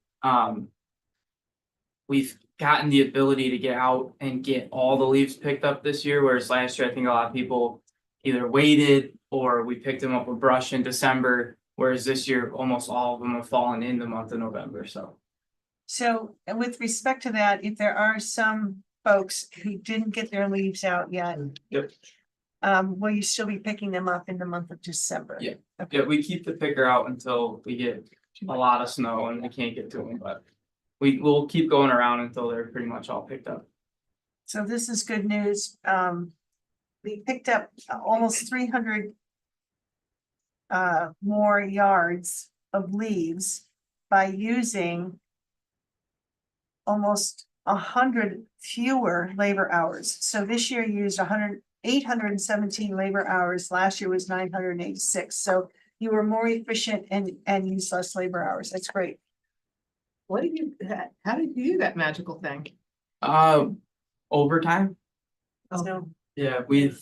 we've gotten the ability to get out and get all the leaves picked up this year, whereas last year, I think a lot of people either waited or we picked them up with brush in December, whereas this year, almost all of them have fallen in the month of November, so. So and with respect to that, if there are some folks who didn't get their leaves out yet. Yep. Will you still be picking them up in the month of December? Yeah. Yeah, we keep the picker out until we get a lot of snow and we can't get to them, but we will keep going around until they're pretty much all picked up. So this is good news. We picked up almost 300 more yards of leaves by using almost 100 fewer labor hours. So this year used 817 labor hours. Last year was 986. So you were more efficient and used less labor hours. That's great. What did you, how did you do that magical thing? Overtime? So Yeah, we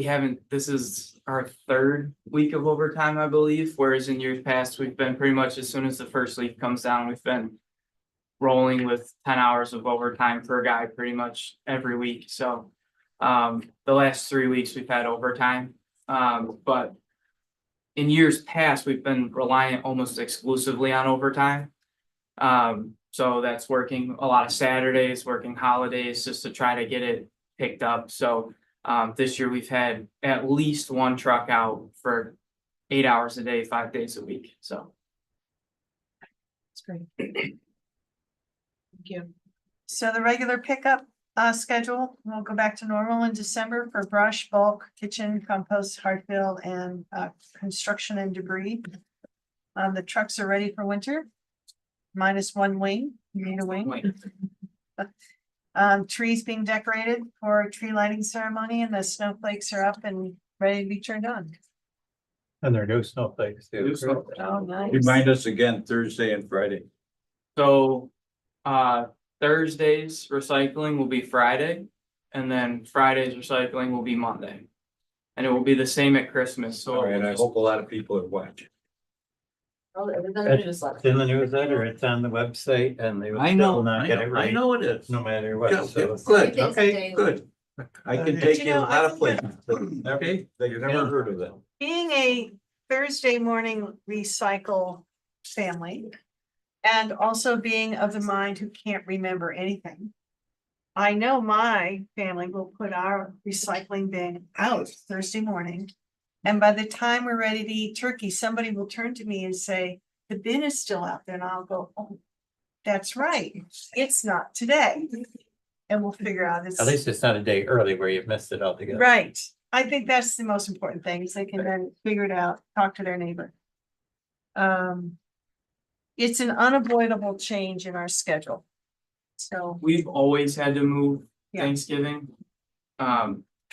haven't, this is our third week of overtime, I believe, whereas in years past, we've been pretty much as soon as the first leaf comes down, we've been rolling with 10 hours of overtime per guy pretty much every week, so the last 3 weeks we've had overtime, but in years past, we've been reliant almost exclusively on overtime. So that's working a lot of Saturdays, working holidays, just to try to get it picked up, so this year we've had at least one truck out for 8 hours a day, 5 days a week, so. that's great. Thank you. So the regular pickup schedule will go back to normal in December for brush, bulk, kitchen, compost, hard fill, and construction and debris. The trucks are ready for winter. minus one wing, you need a wing. Wait, Trees being decorated for a tree lighting ceremony and the snowflakes are up and ready to be turned on. And there are no snowflakes. too, New correct? snowflakes. Oh, nice. Remind us again, Thursday and Friday. So, Thursdays recycling will be Friday, and then Friday's recycling will be Monday. And it will be the same at Christmas, so. All it right, will I just- hope a lot of people are watching. Oh, it was on It's the newsletter. in the newsletter, it's on the website, and they would I still know, not I get know, it I right, know it is. no matter Yeah, what, yeah, so. Good, Okay, good. I can But take you you a know, I lot of think places. Okay. That you've never heard of them. Being a Thursday morning recycle family. And also being of the mind who can't remember anything. I know my family will put our recycling bin out Thursday morning. And by the time we're ready to eat turkey, somebody will turn to me and say, the bin is still out there, and I'll go, oh, that's right, it's not today. And we'll figure out it's. At least it's not a day early where you've missed it altogether. Right, I think that's the most important thing, is they can then figure it out, talk to their neighbor. It's an unavoidable change in our schedule. So, We've always had to move Yeah. Thanksgiving.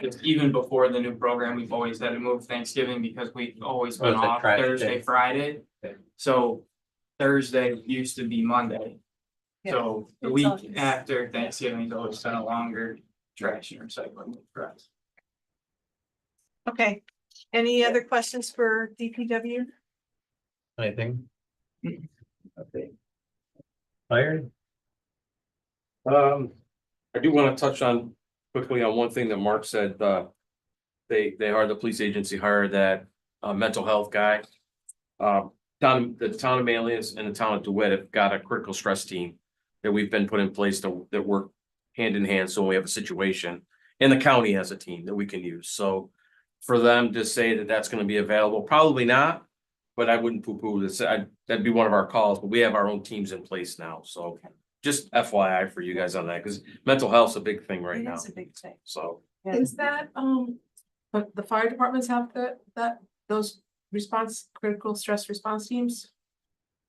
It's even before the new program, we've always had to move Thanksgiving because we've always Oh, been it's a off trash Thursday, day. Friday. Okay. So Thursday used to be Monday. Yeah. So the It's week always- after Thanksgiving is always been a longer trash and recycling week for us. okay, any other questions for DPW? Anything? Okay. Fire? I do want to touch on quickly on one thing that Mark said, they hired, the police agency hired that, mental health guy. The town of Manlius and the town of DeWitt have got a critical stress team that we've been put in place that work hand in hand, so when we have a situation. And the county has a team that we can use, so for them to say that that's gonna be available, probably not. But I wouldn't poo-poo this, that'd be one of our calls, but we have our own teams in place now, so. Just FYI for you guys on that, because mental health's a big thing right It now, is a big thing. so. Yeah. Is that, but the fire departments have those critical stress response teams?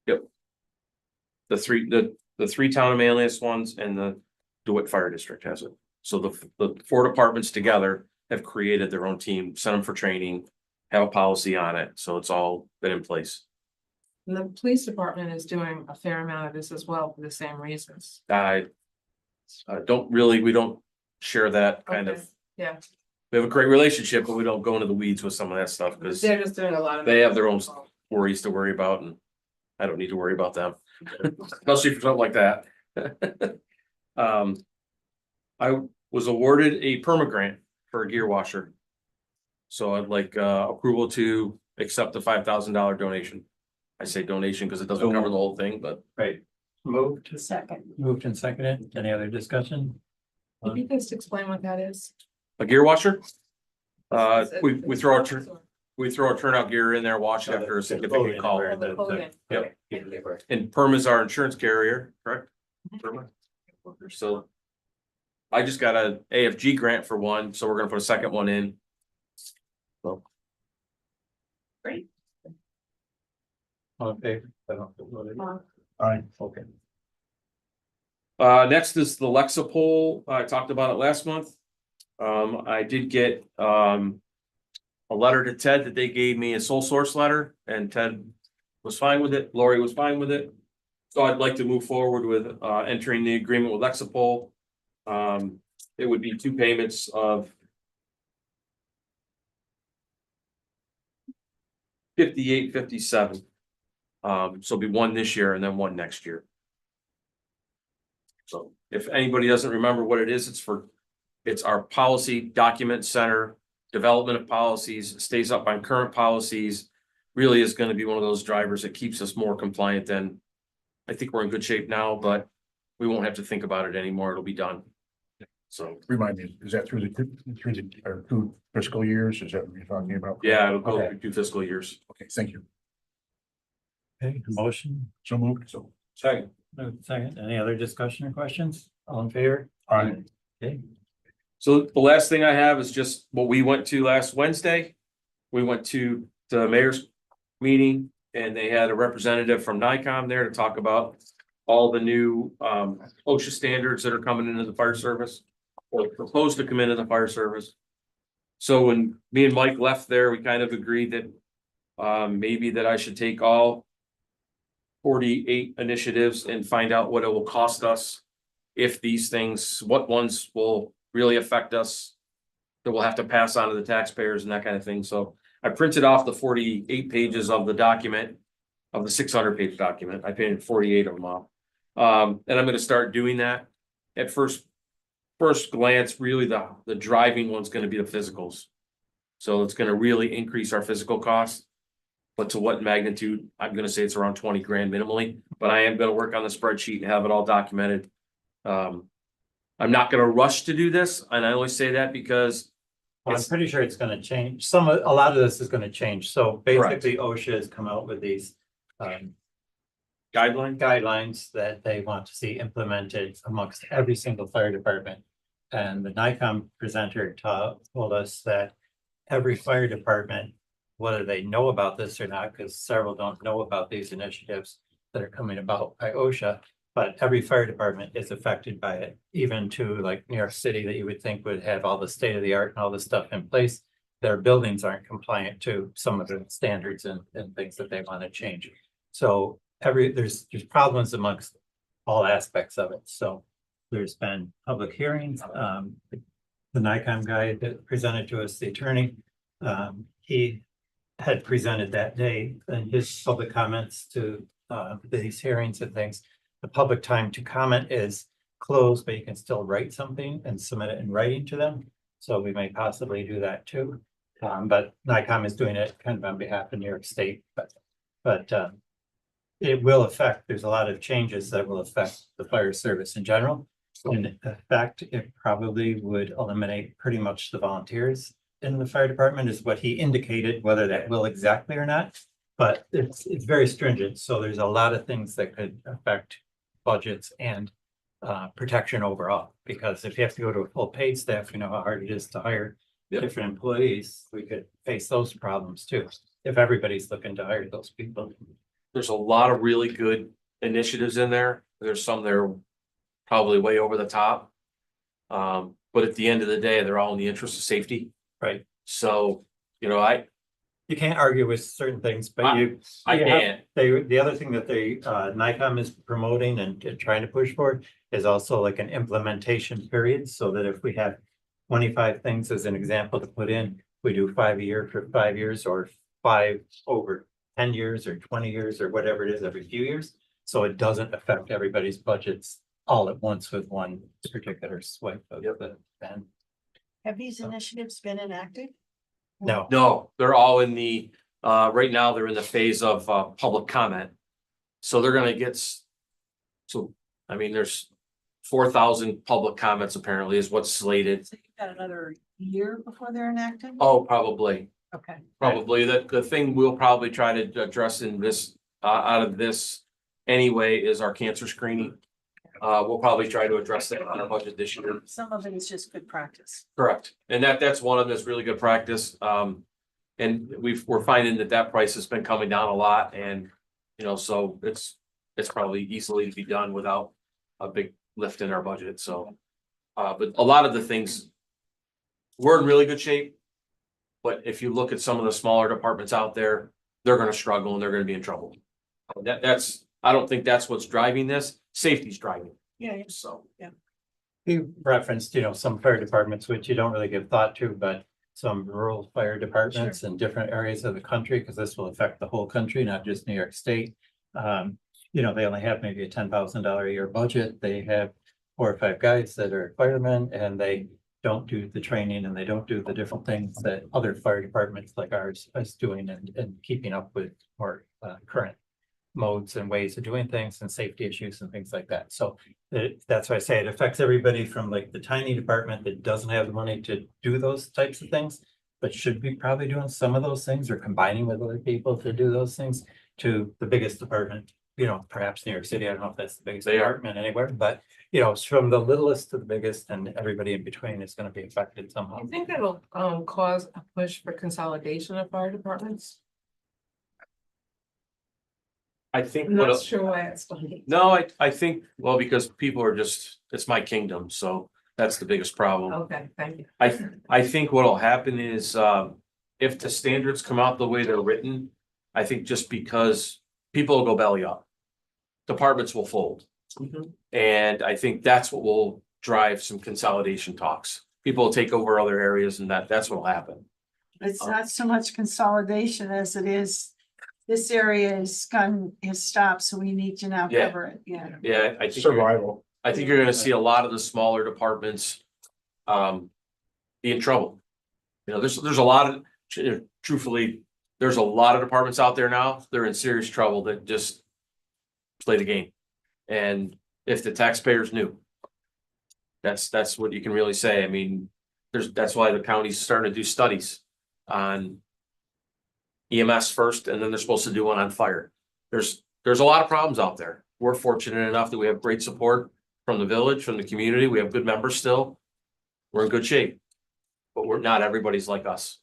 The three town of Manlius ones and the DeWitt Fire District has it. So the four departments together have created their own team, sent them for training, have a policy on it, so it's all been in place. And the police department is doing a fair amount of this as well for the same reasons. I we don't share that kind Okay, of, yeah, we have a great relationship, but we don't go into the weeds with some of that stuff, because they're just doing a lot of. they have their own worries to worry about, and I don't need to worry about them, especially for something like that. I was awarded a perma grant for a gear washer. So I'd like approval to accept the $5,000 donation. I say donation because it doesn't cover the whole thing, but Right. Moved, Second. moved and seconded. Any other discussion? Can you just explain what that is? a gear washer. Is it- We throw our turnout gear in there, wash it after a significant call. Oh, the clothing. Yep. Okay. And Perm is our insurance carrier, correct? Perma? So. I just got a AFG grant for one, so we're gonna put a second one in. So. Okay. I don't have to vote it. Aye. Okay. Next is the Lexapol. I talked about it last month. I did get, a letter to Ted that they gave me, a sole source letter, and Ted was fine with it. Lori was fine with it. So I'd like to move forward with, entering the agreement with Lexapol. It would be 2 payments of 58.57. So it'll be one this year and then one next year. So if anybody doesn't remember what it is, it's our policy document center, development of policies, stays up on current policies. Really is gonna be one of those drivers that keeps us more compliant than, I think we're in good shape now, but we won't have to think about it anymore. It'll be done. So, Remind me, is that through or 2 fiscal years? Is that what you're talking about? yeah, it'll go Okay. through 2 fiscal years. Okay, thank you. Okay, motion, So moved. So. Second. moved, second. Any other discussion or questions? All in favor? Aye. Okay, So the last thing I have is just what we went to last Wednesday. We went to the mayor's meeting and they had a representative from NICOM there to talk about all the new OSHA standards that are coming into the fire service. Or proposed to come into the fire service. So when me and Mike left there, we kind of agreed that maybe that I should take all 48 initiatives and find out what it will cost us. If these things, what ones will really affect us. That we'll have to pass on to the taxpayers and that kind of thing. So I printed off the 48 pages of the document. Of the 600-page document, I painted 48 of them off. And I'm gonna start doing that. At first glance, really the driving one's gonna be the physicals. So it's gonna really increase our physical costs. But to what magnitude? I'm gonna say it's around 20 grand minimally, but I am gonna work on the spreadsheet and have it all documented. I'm not gonna rush to do this, and I only say that because I'm pretty sure it's gonna change. A lot of this is gonna change. So basically OSHA has come out with these guideline. guidelines that they want to see implemented amongst every single fire department. And the NICOM presenter told us that every fire department, whether they know about this or not, because several don't know about these initiatives that are coming about by OSHA, but every fire department is affected by it, even to like New York City that you would think would have all the state of the art and all this stuff in place. Their buildings aren't compliant to some of the standards and things that they want to change. So there's problems amongst all aspects of it. So there's been public hearings. The NICOM guy that presented to us, the attorney, he had presented that day in his public comments to these hearings and things. The public time to comment is closed, but you can still write something and submit it in writing to them. So we may possibly do that too. But NICOM is doing it kind of on behalf of New York State, but it will affect, there's a lot of changes that will affect the fire service in general. In fact, it probably would eliminate pretty much the volunteers in the fire department is what he indicated, whether that will exactly or not. But it's very stringent, so there's a lot of things that could affect budgets and protection overall. Because if you have to go to a full paid staff, you know how hard it is to hire different employees. We could face those problems too, if everybody's looking to hire those people. There's a lot of really good initiatives in there. There's some that are probably way over the top. But at the end of the day, they're all in the interest of safety. Right. So, you know, you can't argue with certain things, but I can't. The other thing that NICOM is promoting and trying to push for is also like an implementation period, so that if we have 25 things as an example to put in, we do 5 a year for 5 years, or 5 over 10 years or 20 years or whatever it is every few years. So it doesn't affect everybody's budgets all at once with one particular swipe of the pen. Have these initiatives been enacted? No, they're all in the, right now, they're in the phase of public comment. So they're gonna get, I mean, there's 4,000 public comments apparently is what's slated. So you've got another year before they're enacted? Oh, probably. Okay. Probably the thing we'll probably try to address in this, out of this anyway, is our cancer screening. We'll probably try to address that on our budget this year. Some of it is just good practice. Correct. And that's one of them that's really good practice. And we're finding that price has been coming down a lot, and, you know, so it's probably easily to be done without a big lift in our budget. So, but a lot of the things, we're in really good shape. But if you look at some of the smaller departments out there, they're gonna struggle and they're gonna be in trouble. I don't think that's what's driving this. Safety's driving. Yeah. So. he referenced, some fire departments, which you don't really give thought to, but some rural fire departments in different areas of the country, because this will affect the whole country, not just New York State. They only have maybe a $10,000 a year budget. They have 4 or 5 guys that are firemen, and they don't do the training and they don't do the different things that other fire departments like ours is doing and keeping up with more current modes and ways of doing things and safety issues and things like that. So that's why I say it affects everybody from like the tiny department that doesn't have the money to do those types of things, but should be probably doing some of those things or combining with other people to do those things, to the biggest department, perhaps New York City. I don't know if that's the biggest department anywhere, but it's from the littlest to the biggest, and everybody in between is going to be affected somehow. I think that'll cause a push for consolidation of fire departments. I think, I'm not sure why it's funny. no, I think, well, because people are just, it's my kingdom, so that's the biggest problem. Okay, thank you. I think what'll happen is, if the standards come out the way they're written, I think just because people will go belly up. Departments will fold. And I think that's what will drive some consolidation talks. People will take over other areas and that's what'll happen. It's not so much consolidation as it is, this area is stopped, so we need to now Yeah. cover it, yeah. Yeah, I think. Survival. I think you're gonna see a lot of the smaller departments, be in trouble. You know, there's a lot of, truthfully, there's a lot of departments out there now, they're in serious trouble that just play the game. And if the taxpayers knew, that's what you can really say. I mean, that's why the county's starting to do studies on EMS first, and then they're supposed to do one on fire. There's a lot of problems out there. We're fortunate enough that we have great support from the village, from the community. We have good members still. We're in good shape, but not everybody's like us.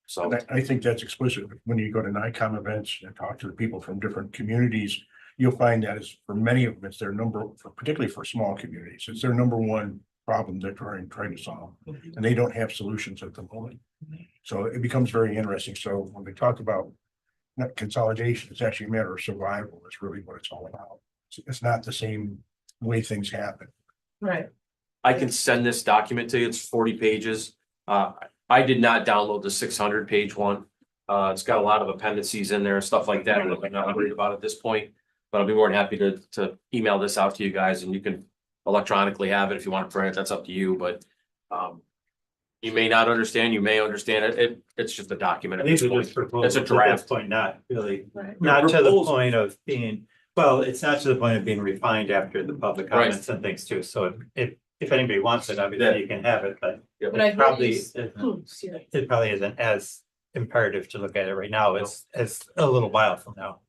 So, And I think that's explicit. When you go to NICOM events and talk to the people from different communities, you'll find that is for many of them, it's their particularly for small communities, it's their number one problem they're trying to solve. And they don't have solutions at the moment. So it becomes very interesting. So when we talk about not consolidation, it's actually a matter of survival. It's really what it's all about. It's not the same way things happen. Right. I can send this document to you. It's 40 pages. I did not download the 600-page one. It's got a lot of appendices in there and stuff like that. I'm not worried about at this point, but I'll be more than happy to email this out to you guys, and you can electronically have it if you want to print it. That's up to you, but you may not understand, you may understand it. It's just a document. I think we just proposed. It's a at draft. this point, not really, Right. not to the Proposal. point of being, well, it's not to the point of being refined after the public Right. comments and things too. So if anybody wants it, Yeah. obviously you can have it, but But I it probably heard isn't, it probably isn't as imperative to look at it right now as a little while from now.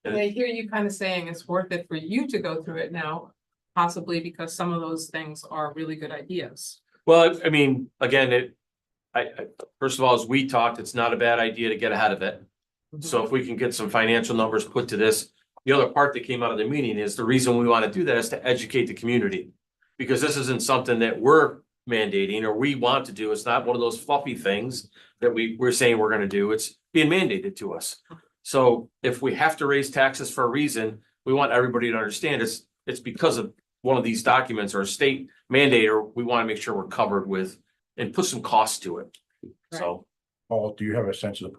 And I hear you kind of saying it's worth it for you to go through it now, possibly because some of those things are really good ideas. Well, I mean, again, first of all, as we talked, it's not a bad idea to get ahead of it. So if we can get some financial numbers put to this, the other part that came out of the meeting is the reason we want to do that is to educate the community. Because this isn't something that we're mandating or we want to do. It's not one of those fluffy things that we're saying we're gonna do. It's being mandated to us. So if we have to raise taxes for a reason, we want everybody to understand it's because of one of these documents or a state mandate, or we want to make sure we're covered with and put some cost to it. So. Paul, do you have a sense of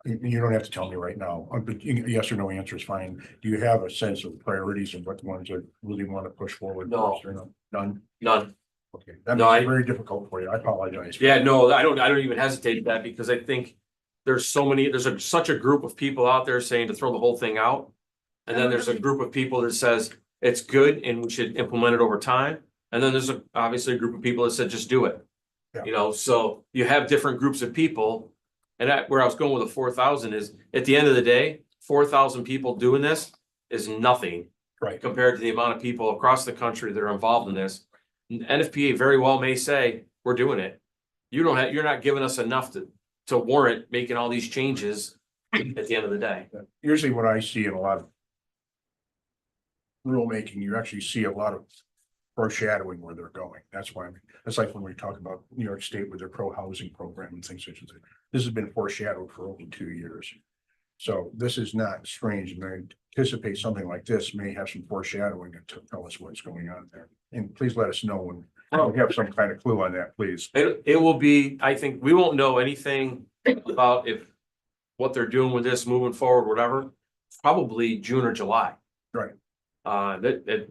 you don't have to tell me right now, but yes or no answer is fine. Do you have a sense of priorities and what the ones that really want to push forward? No. First or no? None? None. Okay, that No, makes it very difficult for you. I apologize. Yeah, no, I don't even hesitate at that because I think there's such a group of people out there saying to throw the whole thing out. And then there's a group of people that says it's good and we should implement it over time. And then there's obviously a group of people that said, just do it. Yeah. You know, so you have different groups of people. And where I was going with the 4,000 is at the end of the day, 4,000 people doing this is nothing. Right. Compared to the amount of people across the country that are involved in this. NFPA very well may say, we're doing it. You're not giving us enough to warrant making all these changes at the end of the day. Usually what I see in a lot of rulemaking, you actually see a lot of foreshadowing where they're going. That's why, it's like when we talk about New York State with their pro-housing program and things such as that. This has been foreshadowed for over 2 years. So this is not strange, and I anticipate something like this may have some foreshadowing to tell us what's going on there. And please let us know when we have some kind of clue on that, please. It will be, I think, we won't know anything about what they're doing with this moving forward, whatever, probably June or July. Right.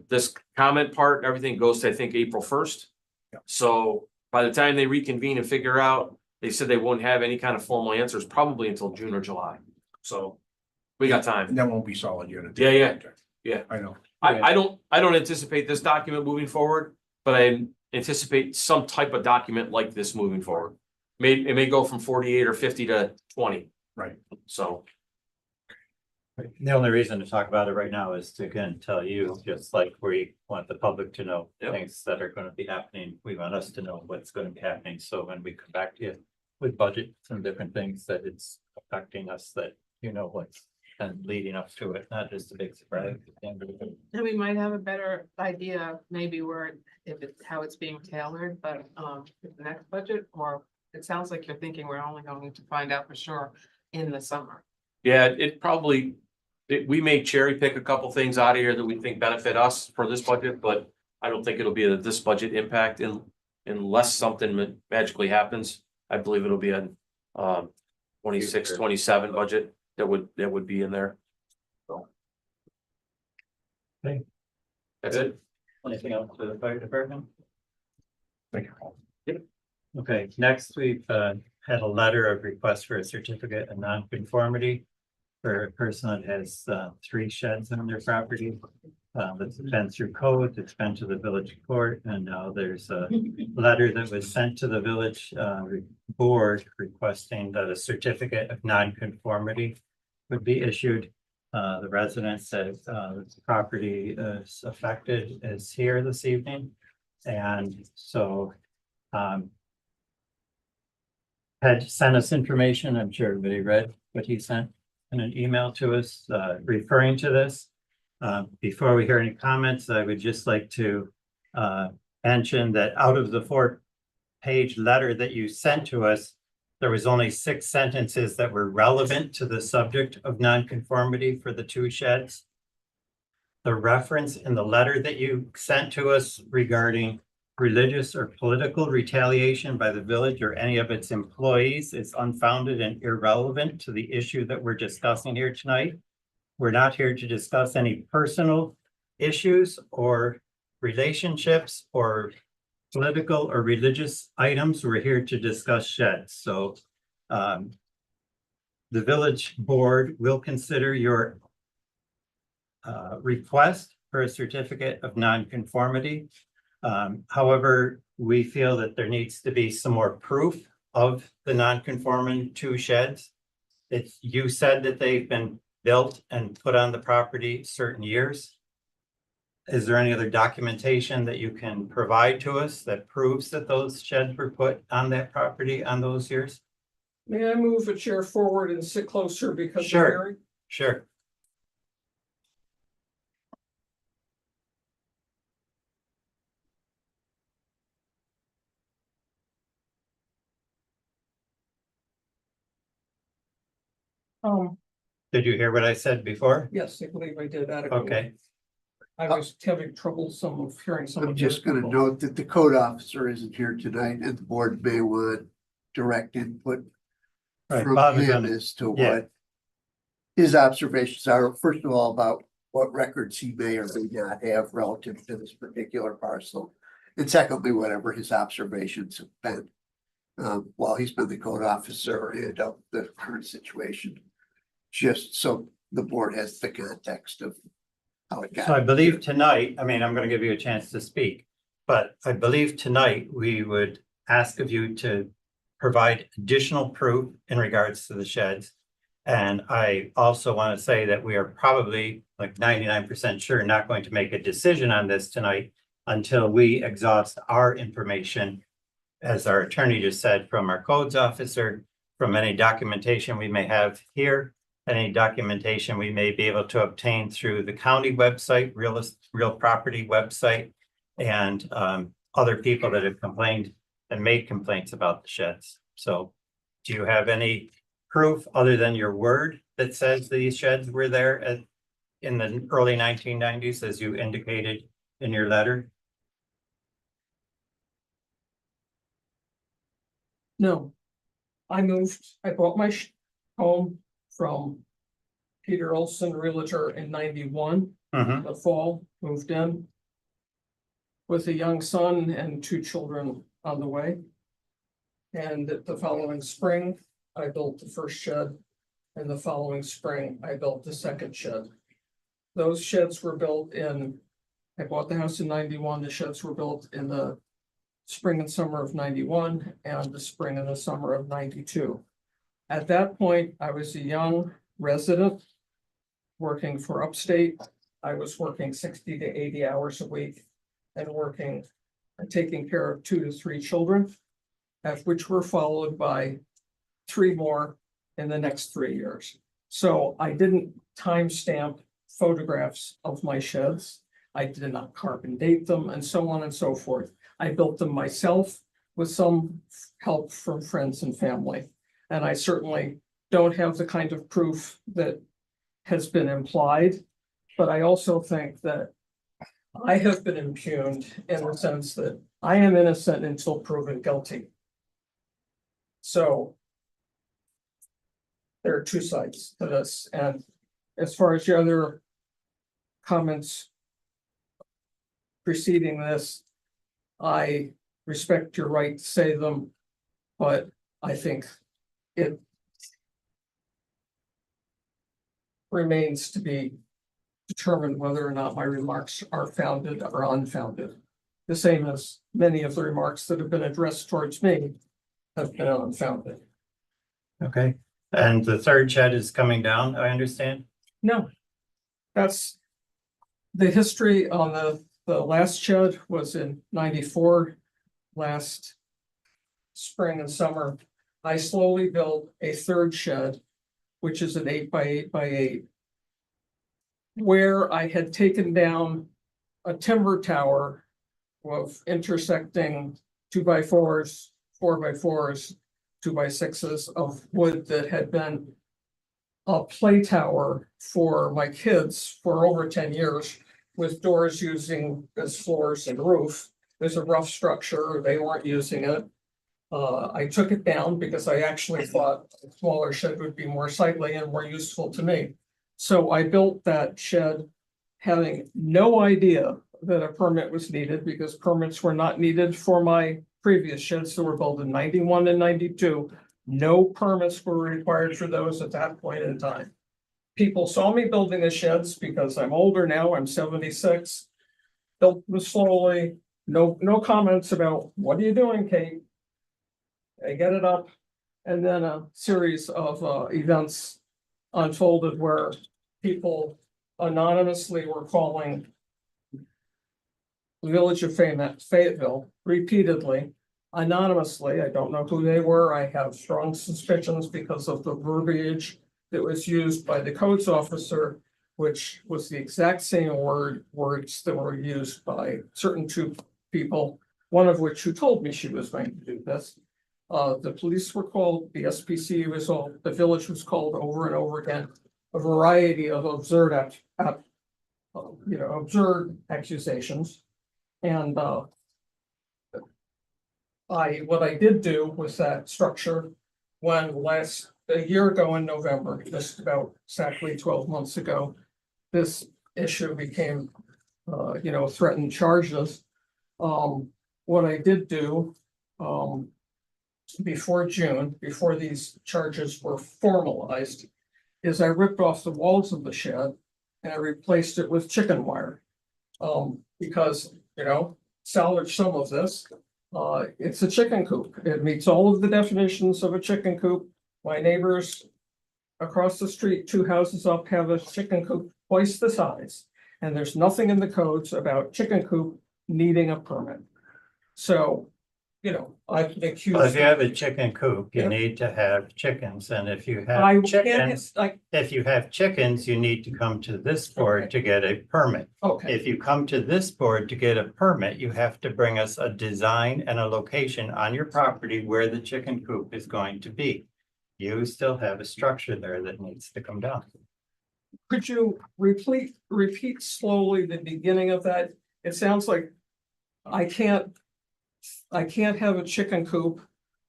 This comment part, everything goes to, I think, April 1st. Yeah. So by the time they reconvene and figure out, they said they won't have any kind of formal answers probably until June or July. So we got time. And that won't be solid yet. Yeah. I know. I don't anticipate this document moving forward, but I anticipate some type of document like this moving forward. It may go from 48 or 50 to 20. Right. So. The only reason to talk about it right now is to again tell you, just like we want the public to know Yep. things that are going to be happening. We want us to know what's going to be happening. So when we come back to you with budgets and different things that it's affecting us, that you know and leading up to it, not just a big surprise at the end of it. And we might have a better idea, maybe where, if it's how it's being tailored, but, for the next budget, or it sounds like you're thinking we're only going to find out for sure in the summer. Yeah, it probably, we may cherry pick a couple things out of here that we think benefit us for this budget, but I don't think it'll be this budget impact unless something magically happens. I believe it'll be a 26, 27 budget that would be in there. So. Okay. That's it. Anything else for the fire department? Thank you. Okay, next we've had a letter of request for a certificate of nonconformity for a person that has 3 sheds on their property. That's been through code, it's been to the village court, and now there's a letter that was sent to the village board requesting that a certificate of nonconformity would be issued. The resident said the property is affected is here this evening, and so had sent us information. I'm sure everybody read what he sent in an email to us referring to this. Before we hear any comments, I would just like to mention that out of the 4-page letter that you sent to us, there was only 6 sentences that were relevant to the subject of nonconformity for the 2 sheds. The reference in the letter that you sent to us regarding religious or political retaliation by the village or any of its employees is unfounded and irrelevant to the issue that we're discussing here tonight. We're not here to discuss any personal issues or relationships or political or religious items. We're here to discuss sheds. So the village board will consider your request for a certificate of nonconformity. However, we feel that there needs to be some more proof of the non-conforming 2 sheds. You said that they've been built and put on the property certain years. Is there any other documentation that you can provide to us that proves that those sheds were put on that property on those years? May I move a chair forward and sit closer because of Sure. hearing? Sure. Did you hear what I said before? Yes, I believe I did adequately. Okay, I was having trouble of hearing some I'm of just your gonna people. note that the code officer isn't here tonight and the board may want direct input right, from Bob is him on, as to yeah. what his observations are, first of all, about what records he may or may not have relative to this particular parcel. And secondly, whatever his observations have been, while he's been the code officer and of the current situation. Just so the board has the context of how it got. So I believe tonight, I mean, I'm gonna give you a chance to speak, but I believe tonight we would ask of you to provide additional proof in regards to the sheds. And I also want to say that we are probably like 99% sure not going to make a decision on this tonight until we exhaust our information, as our attorney just said, from our codes officer, from any documentation we may have here, any documentation we may be able to obtain through the county website, real property website, and other people that have complained and made complaints about the sheds. So do you have any proof other than your word that says these sheds were there in the early 1990s, as you indicated in your letter? No. I bought my home from Peter Olson Realtor in 91, Mhm. the fall, moved in with a young son and 2 children on the way. And the following spring, I built the first shed. And the following spring, I built the second shed. Those sheds were built I bought the house in 91, the sheds were built in the spring and summer of 91 and the spring and the summer of 92. At that point, I was a young resident working for upstate. I was working 60 to 80 hours a week and working and taking care of 2 to 3 children, which were followed by 3 more in the next 3 years. So I didn't timestamp photographs of my sheds. I did not carbon date them and so on and so forth. I built them myself with some help from friends and family. And I certainly don't have the kind of proof that has been implied. But I also think that I have been impugned in the sense that I am innocent until proven guilty. So there are two sides to this, and as far as your other comments preceding this, I respect your right to say them, but I think it remains to be determined whether or not my remarks are founded or unfounded. The same as many of the remarks that have been addressed towards me have been unfounded. Okay, and the third shed is coming down, I understand? No, that's the history on the last shed was in 94, last spring and summer. I slowly built a third shed, which is an 8x8x8. Where I had taken down a timber tower of intersecting 2x4s, 4x4s, 2x6s of wood that had been a play tower for my kids for over 10 years with doors using as floors and roof. There's a rough structure. They weren't using it. I took it down because I actually thought a smaller shed would be more sightly and more useful to me. So I built that shed having no idea that a permit was needed because permits were not needed for my previous sheds that were built in 91 and 92. No permits were required for those at that point in time. People saw me building the sheds because I'm older now, I'm 76. Built them slowly, no comments about, what are you doing, Kate? I get it up, and then a series of events unfolded where people anonymously were calling the village of Fayetteville repeatedly, anonymously. I don't know who they were. I have strong suspicions because of the verbiage that was used by the codes officer, which was the exact same words that were used by certain two people, one of which who told me she was going to do this. The police were called, the SPC was called, the village was called over and over again. A variety of absurd accusations. And what I did do with that structure when a year ago in November, just about exactly 12 months ago, this issue became threatened charges. What I did do before June, before these charges were formalized, is I ripped off the walls of the shed and I replaced it with chicken wire. Because, salvage some of this. It's a chicken coop. It meets all of the definitions of a chicken coop. My neighbors across the street, 2 houses up, have a chicken coop twice the size. And there's nothing in the codes about chicken coop needing a permit. So, I've been accused. Well, if you have a chicken coop, you Yep. need to have chickens, and if you I have can't, chickens, if you have chickens, you need to come to this board to get a permit. okay, If you come to this board to get a permit, you have to bring us a design and a location on your property where the chicken coop is going to be. You still have a structure there that needs to come down. could you repeat slowly the beginning of that? It sounds like I can't have a chicken coop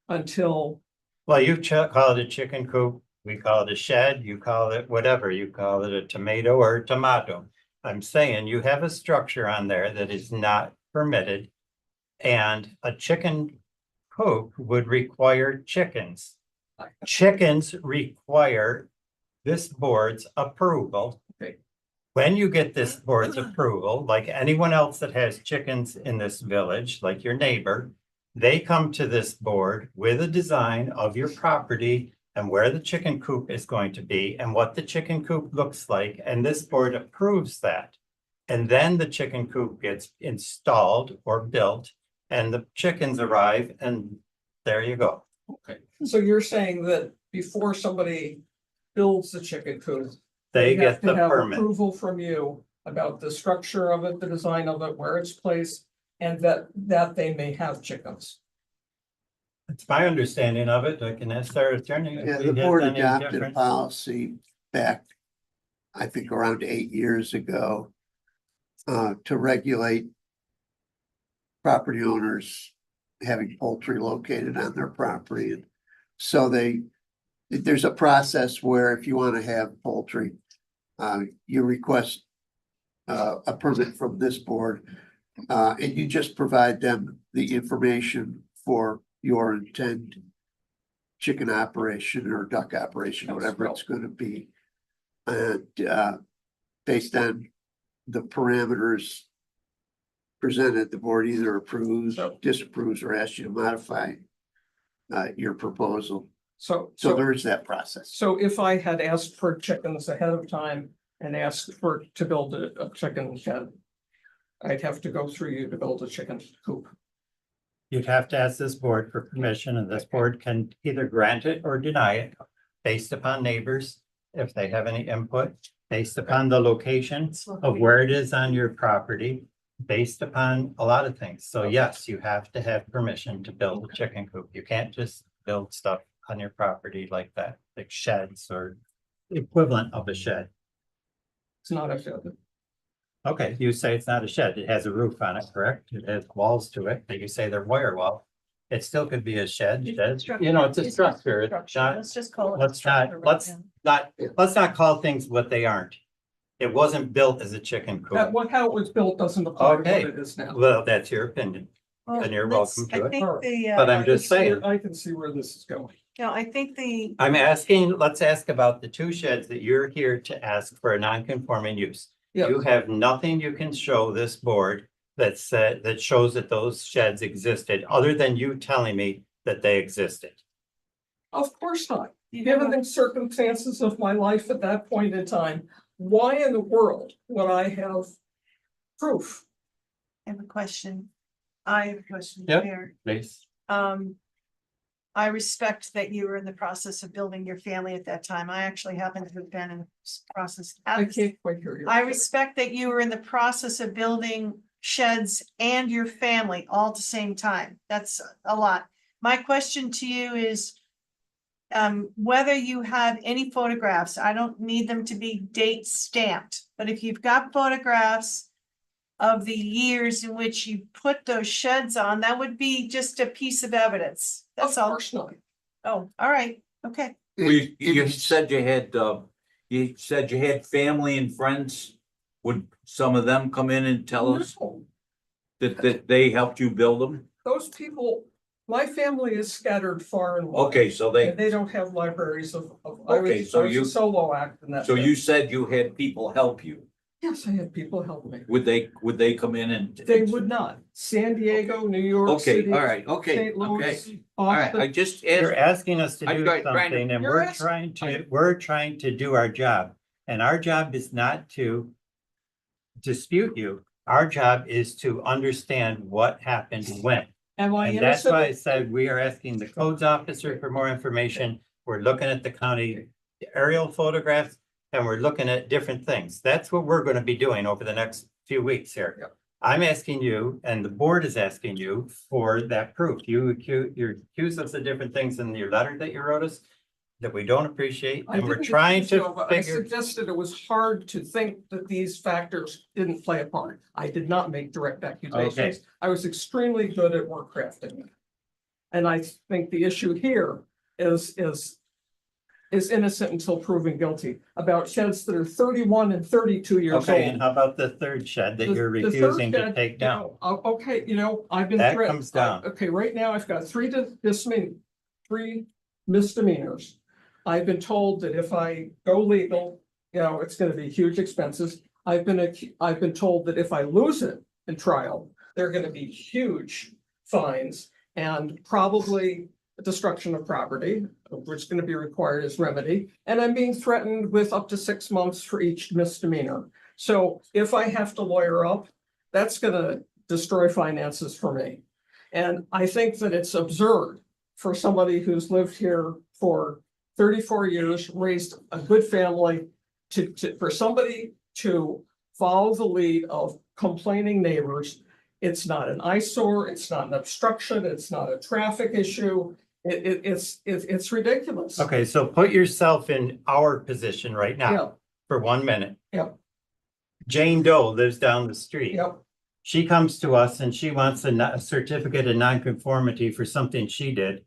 until, Well, you call it a chicken coop, we call it a shed, you call it whatever, you call it a tomato or a tomato. I'm saying you have a structure on there that is not permitted. And a chicken coop would require chickens. Chickens require this board's approval. Okay. When you get this board's approval, like anyone else that has chickens in this village, like your neighbor, they come to this board with a design of your property and where the chicken coop is going to be and what the chicken coop looks like, and this board approves that. And then the chicken coop gets installed or built and the chickens arrive and there you go. okay, so you're saying that before somebody builds the chicken coop. They have get to the have permit. Approval from you about the structure of it, the design of it, where it's placed, and that they may have chickens. It's my understanding of it. I can ask our attorney. if Yeah, we the have board any adopted a difference. policy back, I think around 8 years ago, to regulate property owners having poultry located on their property. And so there's a process where if you want to have poultry, you request a permit from this board, and you just provide them the information for your intent chicken operation or duck operation, whatever it's going to be. And based on the parameters presented, the board either approves, disapproves, or asks you to modify your proposal. So there is that process. So if I had asked for chickens ahead of time and asked to build a chicken shed, I'd have to go through you to build a chicken coop. You'd have to ask this board for permission, and this board can either grant it or deny it based upon neighbors, if they have any input, based upon the location of where it is on your property, based upon a lot of things. So yes, you have to have permission to build a chicken coop. You can't just build stuff on your property like that, like sheds or equivalent of a shed. It's not a shed. Okay, you say it's not a shed. It has a roof on it, correct? It has walls to it, but you say they're wire wall. It still could be a shed, you know, it's a structure. It's not, Let's just call it. a let's structure not, right now. let's not call things what they aren't. It wasn't built as a chicken coop. How it was built doesn't apply to Okay. what it is now. Well, that's your opinion, Well, and you're let's- welcome I to it. think the, But I'm just saying, I can see where this is going. no, I think the, I'm asking, let's ask about the two sheds that you're here to ask for a non-conforming use. Yeah. You have nothing you can show this board that said, that shows that those sheds existed, other than you telling me that they existed. Of course not. Given the circumstances of my life at that point in time, why in the world would I have proof? I have a question. I have a question. Yep. Mayor. Please. I respect that you were in the process of building your family at that time. I actually happen to have been in this process. I can't quite hear you. I respect that you were in the process of building sheds and your family all at the same time. That's a lot. My question to you is whether you have any photographs. I don't need them to be date stamped, but if you've got photographs of the years in which you put those sheds on, that would be just a piece of evidence. That's Of all. course not. Oh, all right, okay. You said you had family and friends. Would some of them come in and tell us No, that they helped you build them? those people, my family is scattered far and wide. Okay, so And they don't have libraries of. Okay, so I was you- a solo act in that. so you said you had people help you. Yes, I had people help me. Would they come in and? They would not. San Diego, New York Okay, City. all right, okay, St. okay. Louis, All right, I Boston. just You're asked, asking us to I'm do trying to- something, and You're we're asking- trying to do our job. And our job is not to dispute you. Our job is to understand what happened when. Am I And that's innocent? why I said we are asking the codes officer for more information. We're looking at the county aerial photographs, and we're looking at different things. That's what we're gonna be doing over the next few weeks here. Yep. I'm asking you, and the board is asking you for that proof. You accuse us of different things in your letter that you wrote us that we don't appreciate, I and we're didn't trying accuse you to of it. I figure. suggested it was hard to think that these factors didn't play a part. I did not make direct accusations. I was extremely good at work crafting. And I think the issue here is innocent until proven guilty about sheds that are 31 and 32 years Okay, and old. how about the third shed that The- you're the third refusing to shed, take you down? know, okay, I've been. That threatened. comes down. Okay, right now I've got three misdemeanors. I've been told that if I go legal, it's gonna be huge expenses. I've been told that if I lose it in trial, there are gonna be huge fines and probably destruction of property, which is gonna be required as remedy. And I'm being threatened with up to 6 months for each misdemeanor. So if I have to lawyer up, that's gonna destroy finances for me. And I think that it's absurd for somebody who's lived here for 34 years, raised a good family. For somebody to follow the lead of complaining neighbors, it's not an eyesore, it's not an obstruction, it's not a traffic issue. It's ridiculous. Okay, so put yourself in our position right Yeah, now for 1 minute. yeah, Jane Doe lives down the street. yeah. She comes to us and she wants a certificate of nonconformity for something she did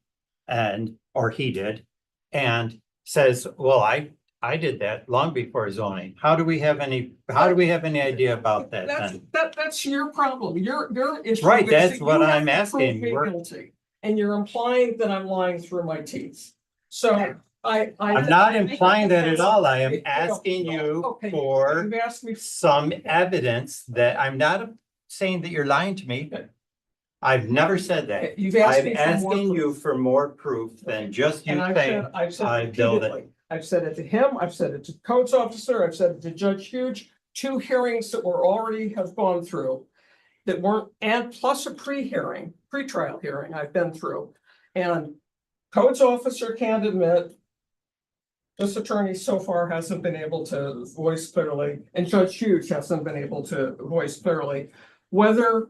or he did, and says, well, I did that long before zoning. How do we have any idea about that then? That's your problem. Your issue. Right, is that's that what you have I'm to asking. prove me We're- guilty, and you're implying that I'm lying through my teeth. So I'm not implying that at all. I am You know, asking you okay, for You've asked me. some evidence that I'm not saying that you're lying to me. I've never said that. You've asked I'm me for more asking you proof. for more proof than just you And saying, I've said I built it. repeatedly, I've said it to him, I've said it to the codes officer, I've said it to Judge Huge, 2 hearings that were already have gone through. That weren't, and plus a pre-trial hearing I've been through. And codes officer can't admit. This attorney so far hasn't been able to voice clearly, and Judge Huge hasn't been able to voice clearly. Whether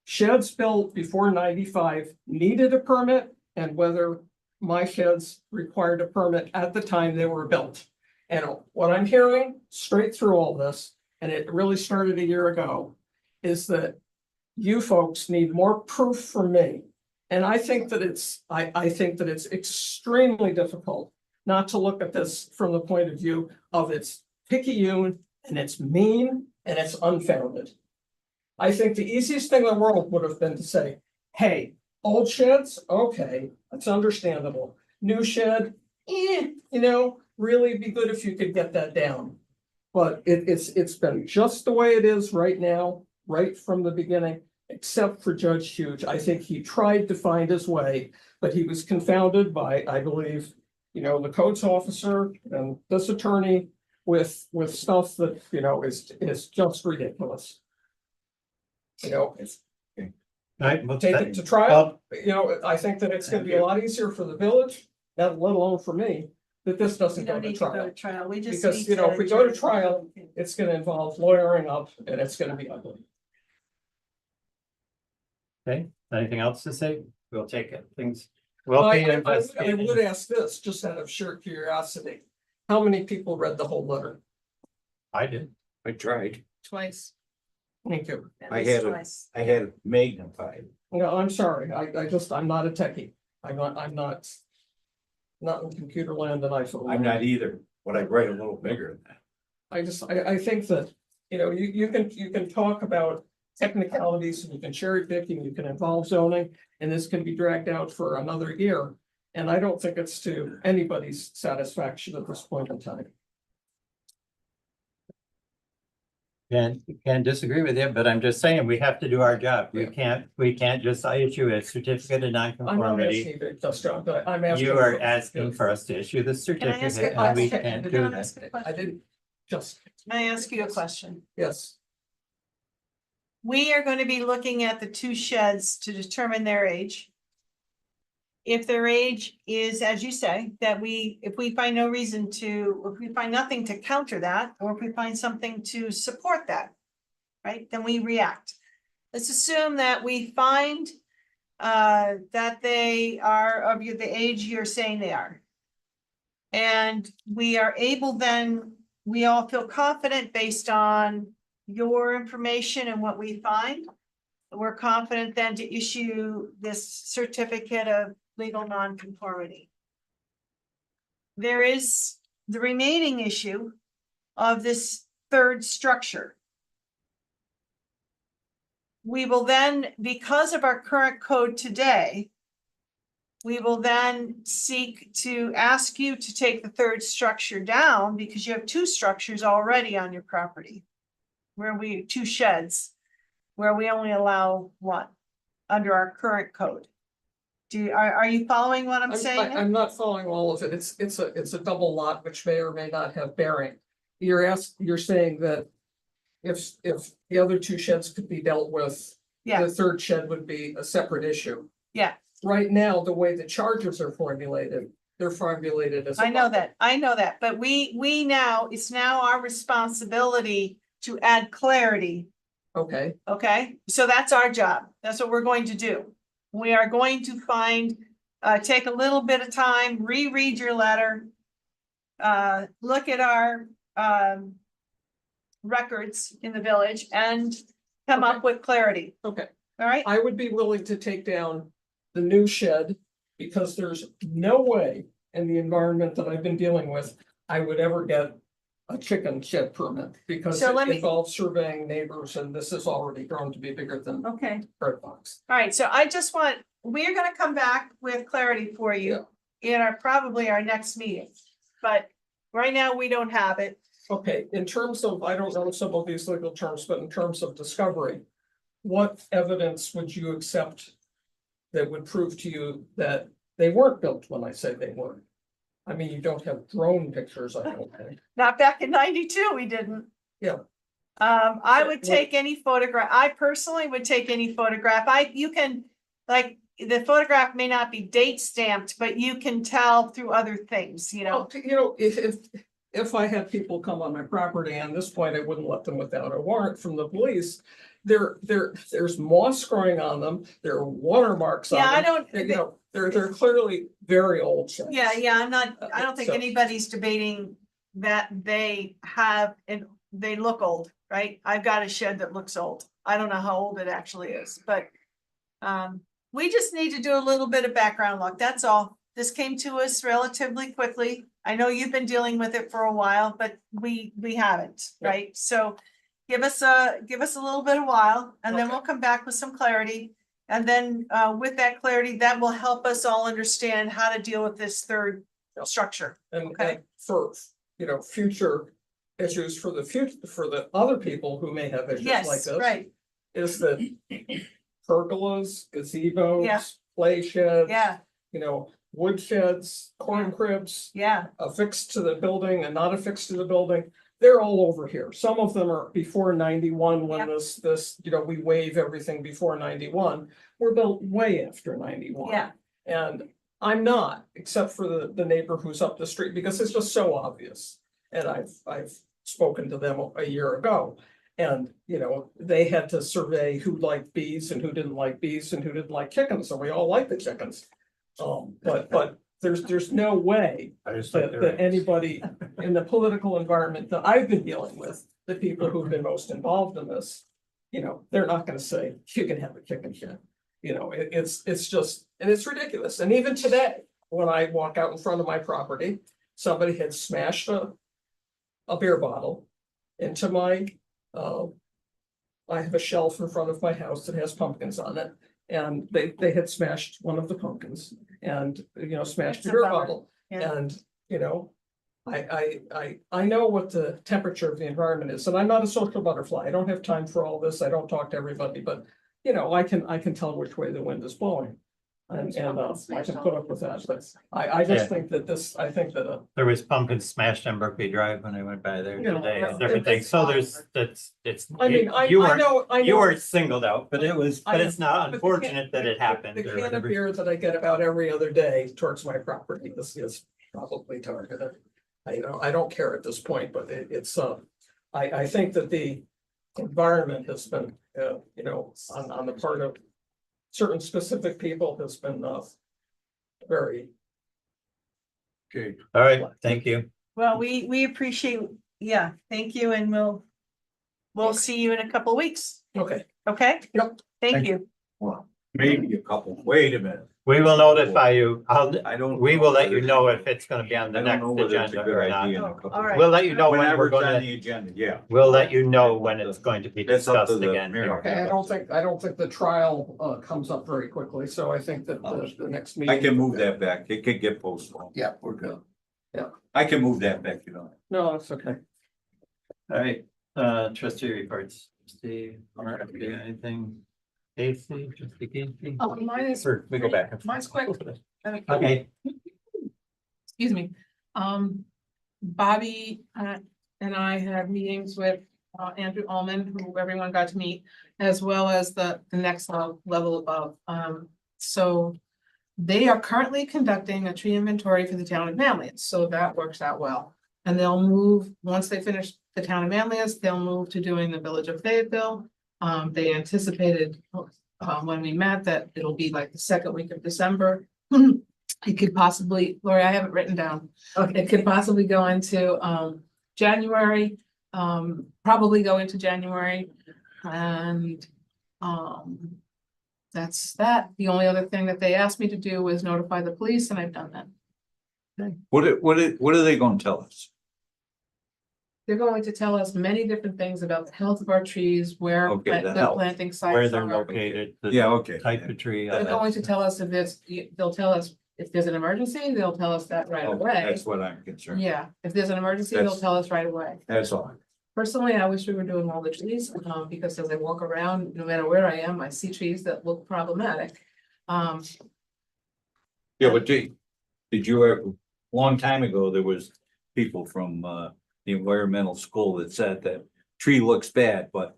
sheds built before 95 needed a permit and whether my sheds required a permit at the time they were built. And what I'm hearing straight through all this, and it really started a year ago, is that you folks need more proof from me. And I think that I think that it's extremely difficult not to look at this from the point of view of it's picayune and it's mean and it's unfounded. I think the easiest thing in the world would have been to say, hey, old sheds, okay, that's understandable. New shed, really be good if you could get that down. But it's been just the way it is right now, right from the beginning, except for Judge Huge. I think he tried to find his way, but he was confounded by, I believe, the codes officer and this attorney with stuff that, is just ridiculous. It's Right, well, take it to trial, I think that it's gonna be a lot easier for the village, let alone for me, that this We doesn't go don't to need to go trial. to trial. We just. Because, need if we go to trial, it's gonna involve lawyering up and it's gonna be ugly. Okay, anything else to say? We'll take it, things. We'll I be would investigating. ask this, just out of sheer curiosity, how many people read the whole letter? I did. I tried. Twice. Thank you. I had it magnified. No, I'm sorry, I'm not a techie, I'm not in computer land and iPhone. I'm not either, but I write a little bigger than that. I think that, you can talk about technicalities and you can cherry pick and you can involve zoning. And this can be dragged out for another year. And I don't think it's to anybody's satisfaction at this point in time. Can't disagree with you, but I'm just saying, we have to do our job. We can't just issue a certificate of I'm not nonconformity. asking you to just, but I'm asking. You are asking for us to issue the Can I ask certificate a and we question? can't Can do I that. ask a I question? didn't just, Can I ask you a question? yes, We are going to be looking at the 2 sheds to determine their age. If their age is, as you say, if we find if we find nothing to counter that, or if we find something to support that, right, then we react. Let's assume that we find that they are of the age you're saying they are. And we are able then, we all feel confident based on your information and what we find. We're confident then to issue this certificate of legal nonconformity. There is the remaining issue of this 3rd structure. We will then, because of our current code today, we will then seek to ask you to take the 3rd structure down because you have 2 structures already on your property. 2 sheds, where we only allow 1 under our current code. Are you following what I'm saying? I'm not following all of it. It's a double lot, which may or may not have bearing. You're saying that if the other 2 sheds could be dealt with, Yeah. the 3rd shed would be a separate issue. Yeah. Right now, the way the charges are formulated, they're formulated as. a I know bucket. that, but we now, it's now our responsibility to add clarity. Okay, Okay, so that's our job. That's what we're going to do. We are going to find, take a little bit of time, reread your letter. Look at our, records in the village and come up with clarity. okay. All right? I would be willing to take down the new shed because there's no way in the environment that I've been dealing with, I would ever get a chicken shed permit because So it let me- involves surveying neighbors and this has already grown to be bigger than Okay. Red Box. All right, so I just want, we're gonna come back with clarity for you in our, probably our next meeting. But right now, we don't have it. Okay, in terms of, I don't know some of these legal terms, but in terms of discovery, what evidence would you accept that would prove to you that they weren't built when I say they weren't? I mean, you don't have drone pictures, I don't think. Not back in 92, we didn't. Yeah. I would What- take any photograph, I personally would take any photograph, you can, like, the photograph may not be date stamped, but you can tell through other things, you know? Well, you know, if I had people come on my property, at this point, I wouldn't let them without a warrant from the police. There's moss growing on them, there are watermarks on Yeah, I them. don't, You know, they're clearly very old sheds. yeah, I don't think So- anybody's debating that they have, and they look old, right? I've got a shed that looks old. I don't know how old it actually is, but we just need to do a little bit of background look, that's all. This came to us relatively quickly. I know you've been dealing with it for a while, but we haven't, Yep. right? So give us a little bit of while, and then Okay. we'll come back with some clarity. And then with that clarity, that will help us all understand how to deal with this third structure. And Okay. and for, you know, future issues for the future, for the other people who may have issues like Yes, this. right, Is that pergolas, gazebos, Yeah. play sheds. yeah, You know, wood sheds, corn cribs, yeah, affixed to the building and not affixed to the building. They're all over here. Some of them are before 91 when Yep. this, you know, we waive everything before 91. We're built way after 91. yeah, And I'm not, except for the neighbor who's up the street, because it's just so obvious. And I've spoken to them a year ago. And, you know, they had to survey who liked bees and who didn't like bees and who didn't like chickens, and we all like the chickens. But there's no way I just like that their. anybody in the political environment that I've been dealing with, the people who've been most involved in this, you know, they're not gonna say, you can have a chicken shed. You know, it's just, and it's ridiculous. And even today, when I walk out in front of my property, somebody had smashed a beer bottle into my, I have a shelf in front of my house that has pumpkins on it. And they had smashed one of the pumpkins and, you know, smashed That's a a beer bummer. bottle. Yeah. And, you know, I know what the temperature of the environment is, and I'm not a social butterfly. I don't have time for all this. I don't talk to everybody, but, you know, I can tell which way the wind is blowing. And I can put up with that, but I Yeah. just think that this, I think that, There was pumpkins smashed on Berkeley Drive when I went by there You know, today, yeah, and different things, so there's, it's. I mean, I You weren't, know, I you know. weren't singled out, but it was, I but know, it's not but the unfortunate that it happened The or can of whatever. beer that I get about every other day towards my property is probably targeted. I don't care at this point, but it's, I think that the environment has been, you know, on the part of certain specific people has been, very, Okay, All right, thank you. well, we appreciate, yeah, thank you, and we'll see you in a couple of weeks, okay. okay? Yep. Thank Thank you. Maybe a couple, wait a minute. We will notify you. I don't. We will let you know if it's gonna be on the I next don't know whether it's a agenda good or idea in not. a couple. All right. We'll let you know when Whenever we're it's on gonna, the agenda, yeah. we'll let you know when it's going to be That's up to discussed the again. mayor. Okay, I don't think the trial comes up very quickly, so I think that the next meeting. I can move that back. It could get postponed. Yeah, we're good. I can move that back, you know. No, it's okay. All right, trustee reports. Steve, Mark, do you got anything? Casey, trustee Casey? Oh, mine is. Or we go back. and forth. Mine's quick. Okay, Excuse me. Bobby and I had meetings with Andrew Ullman, who everyone got to meet, as well as the next level above. So they are currently conducting a tree inventory for the town of Manlius, so that works out well. And they'll move, once they finish the town of Manlius, they'll move to doing the village of Fayetteville. They anticipated, when we met, that it'll be like the second week of December. It could possibly, Lori, I have it written down. Okay. It could possibly go into, January, probably go into January. And, that's that. The only other thing that they asked me to do was notify the police, and I've done that. What are they gonna tell us? They're going to tell us many different things about the health of our trees, where Okay, the the health. planting sites Where they're are. located. the Yeah, okay. Type of tree. all They're that going to stuff. tell us if there's, they'll tell us if there's an emergency, they'll tell us that right Okay, away. that's what I'm concerned. Yeah, if there's an emergency, they'll That's- tell us right away. That's all. Personally, I wish we were doing all the trees, because as I walk around, no matter where I am, I see trees that look problematic. Yeah, but did you ever, long time ago, there was people from the environmental school that said that tree looks bad, but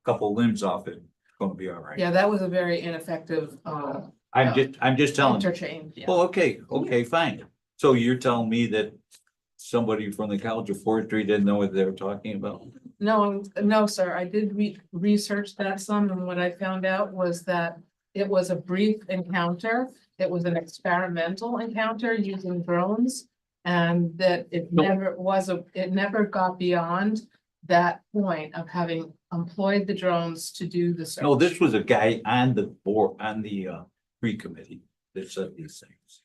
a couple limbs off it, it's gonna be all right. Yeah, that was a very ineffective, I'm just telling you. interchange, yeah. Well, okay, fine. So you're telling me that somebody from the College of Forestry didn't know what they were talking about? No, sir, I did research that some, and what I found out was that it was a brief encounter. It was an experimental encounter using drones. And that it never got beyond that point of having employed the drones to do the search. No, this was a guy on the board, on the tree committee that said these things.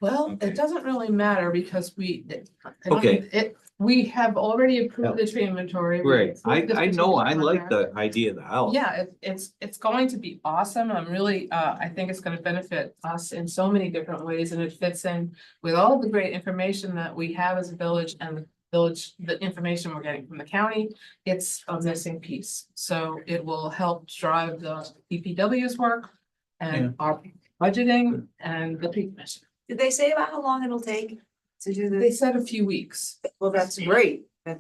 Well, Okay. it doesn't really matter because Okay. we have already approved the tree inventory. We Great, approved this I know, I particular like contract. the idea of the house. Yeah, it's going to be awesome. I'm really, I think it's gonna benefit us in so many different ways, and it fits in with all the great information that we have as a village and the village, the information we're getting from the county. It's a missing piece, so it will help drive the DPW's work and our budgeting and the tree commission. Did they say about how long it'll take to do They this? said a few weeks. Well, that's great. I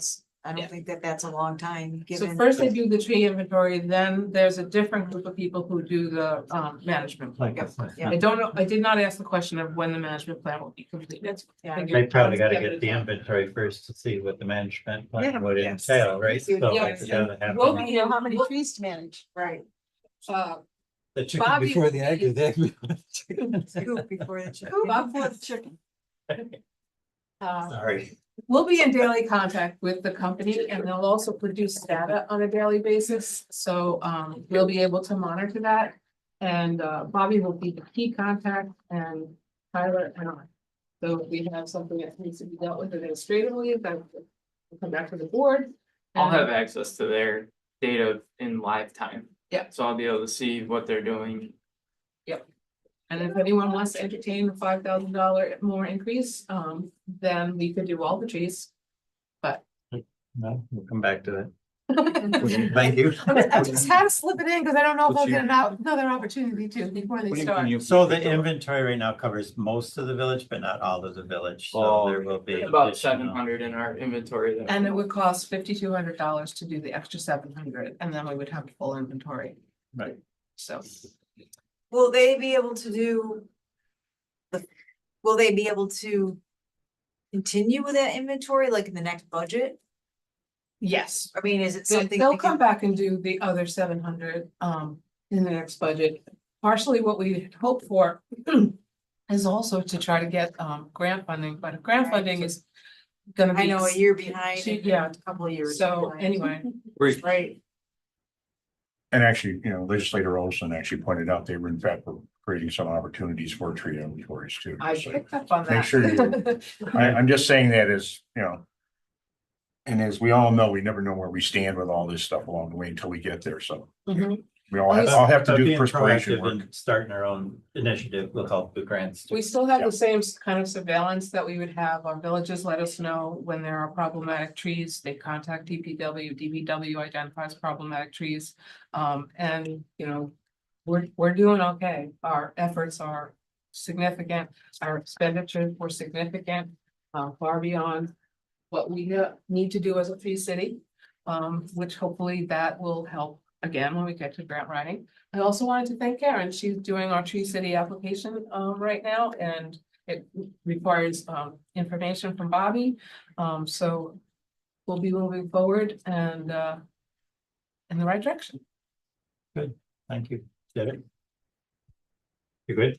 Yeah. don't think that that's a long time, So given. first they do the tree inventory, then there's a different group of people who do the management plan. Yeah. I don't know, I did not ask the question of when the management plan will be completed. Yeah. They probably gotta get the inventory first to see what the management Yeah, plan would yes. entail, right? So Yes. it's gotta have Well, the- You know how many trees to manage, right? the chicken Bobby before will the egg, be- the egg before the chicken. Scoop before the chicken. Bob for the chicken. Sorry. We'll be in daily contact with the company and they'll also produce data on a daily basis, so we'll be able to monitor that. And Bobby will be the key contact and Tyler and I. So if we have something that needs to be dealt with administratively, that will come back to the board. I'll have and- access to their data in live time. Yeah. So I'll be able to see what they're doing. And if anyone wants to entertain a $5,000 more increase, then we could do all the trees. No, we'll come back to that. Thank you. I just had to slip it in because I don't know if I'll What's get your- another opportunity to before they What do you start. mean you- So the inventory right now covers most of the village, but not all of the village, so Oh, there will be. About additional- 700 in our inventory. that- And it would cost $5,200 to do the extra 700, and then we would have full inventory. Right. So, Will they be able to do? Will they be able to? Continue with that inventory like in the next budget? yes, I mean, is it They- something? they'll we can- come back and do the other 700 in the next budget. Partially what we hope for is also to try to get grant funding, but grant Right. funding is gonna be. I know, a year behind. Yeah. A couple of years. So behind. anyway, Great. Right. And actually, Legislator Olson actually pointed out they were in fact creating some opportunities for tree inventories too. I So picked up on that. Make sure I'm just saying that as, and as we all know, we never know where we stand with all this stuff along the way until we get there. So Mhm. we all have to But do being perspiration proactive work. and starting our own initiative will help the grants. We still have the same kind of surveillance that we would have. Our villages let us know when there are problematic trees. They contact DPW. DPW identifies problematic trees. And, we're doing okay. Our efforts are significant. Our expenditures were significant, far beyond what we need to do as a free city. Which hopefully that will help again, when we get to grant writing. I also wanted to thank Karen. She's doing our Tree City application right now, and it requires information from Bobby. So we'll be moving forward and in the right direction. Thank you. Debbie? You good?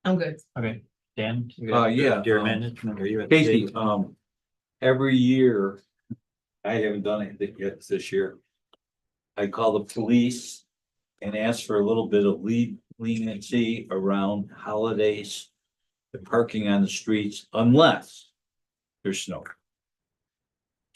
I'm good. Okay, Dan? you Yeah, got Deer management, are you? Casey, every year, I haven't done anything yet this year. I call the police and ask for a little bit of leniency around holidays. The parking on the streets unless there's snow.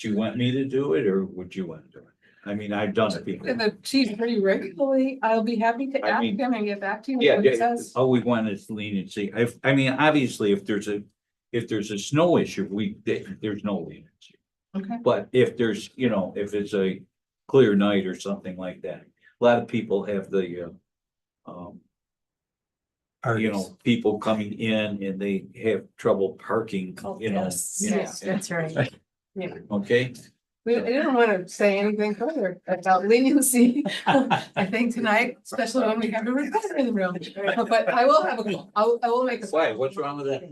Do you want me to do it or would you want to do it? I mean, I've done it before. The chief pretty regularly. I'll be happy to I ask mean, him and get back to you. Yeah, what he yeah, says. all we want is leniency. I mean, obviously, if there's a snow issue, there's no leniency. Okay. But if there's, if it's a clear night or something like that, a lot of people have the, people coming in and they have trouble parking, Yes, that's right. okay? We didn't want to say anything further about leniency, I think tonight, especially when we have a reporter in the room. But I will have I will make a. Why? What's wrong with that?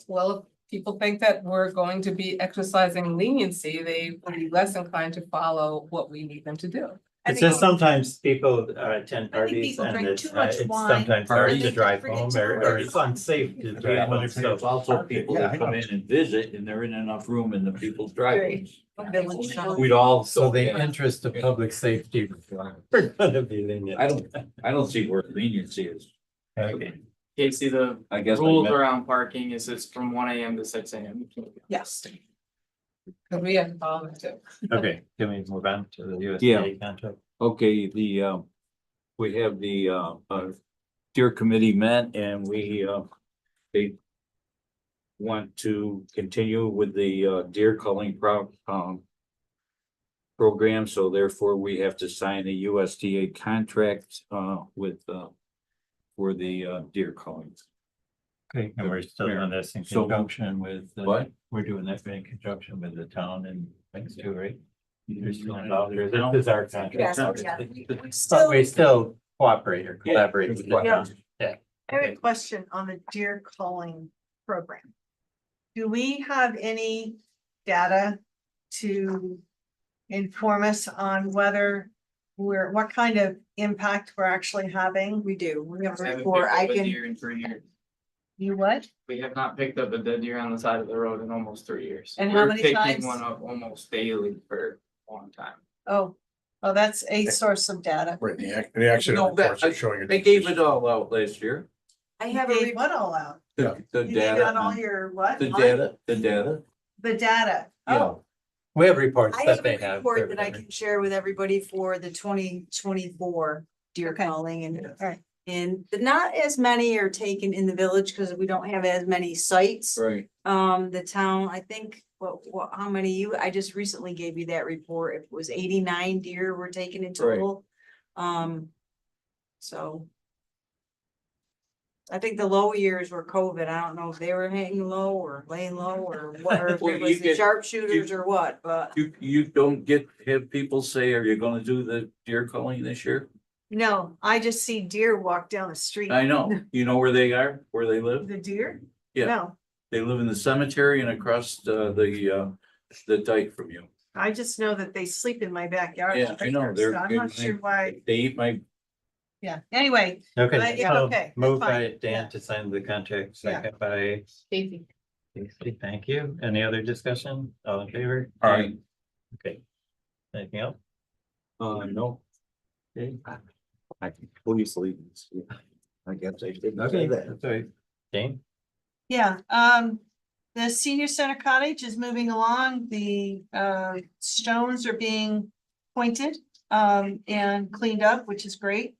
Well, if people think that we're going to be exercising leniency, they will be less inclined to follow what we need them to do. It's just sometimes people attend I think parties people and drink it's too much it's wine, sometimes and hard they to can drive forget home to or park. it's unsafe to Yeah, drive. but there's also people that come in and visit and there isn't enough room in the people's driveways. We'd all. So the interest of public safety, we're gonna be lenient. I don't see where leniency is. Okay, Casey, the I guess. I rules meant- around parking is it's from 1 AM to 6 AM. Yes. Because we have to follow it too. okay, can we move on to the Yeah. USDA contract? Okay, we have the Deer Committee met and they want to continue with the deer culling program, so therefore we have to sign a USDA contract with for the deer culling. Okay, and we're still doing this in So- conjunction with. What? We're doing that in conjunction with the town and things too, right? You're still Mhm. involved, or this is our contract. Yes, Okay. yeah. But we still cooperate or Yeah. collaborate with the Yeah. town. Yeah. I have a question on the deer calling program. Do we have any data to inform us on whether what kind of impact we're actually having? We do, we have a Haven't report, picked I up a can, deer in 3 years. You what? We have not picked up a dead deer on the side of the road in almost 3 years. And how We're many picking times? one up almost daily for a long time. Oh, that's a source of data. Right, the accident No, reports are showing. They gave it all out last year. I You have a gave what all out? Yeah. The You gave out all data, your what? the data. The data. Yeah. Oh, We have reports I that have they a have. report that I can share with everybody for the 2024 deer Okay. calling and. Alright. And not as many are taken in the village because we don't have as many sites. Right. The town, I think, how many I just recently gave you that report. It was 89 deer were taken in Right. total. So. I think the low years were COVID. I don't know if they were hanging low or laying low or what, or if Well, it you was the get- sharpshooters or what, but You don't have people say, are you gonna do the deer culling this year? no, I just see deer walk down the street. I know. You know where they are, where they live? The deer? Yeah. No, They live in the cemetery and across the dike from you. I just know that they sleep in my backyard. Yeah, I know. So I'm not sure why. They eat my, Yeah, anyway, Okay, Yeah, so okay, move that's by fine. Dan Yeah. to sign the contract, Yeah. second by Casey. Casey, thank you. Any other discussion? All in favor? Aye. Okay. Anything else? no. Okay. I can police allegiance. I guess I did not Okay, say that. that's all right. Jane? yeah, the senior center cottage is moving along. The stones are being pointed and cleaned up, which is great.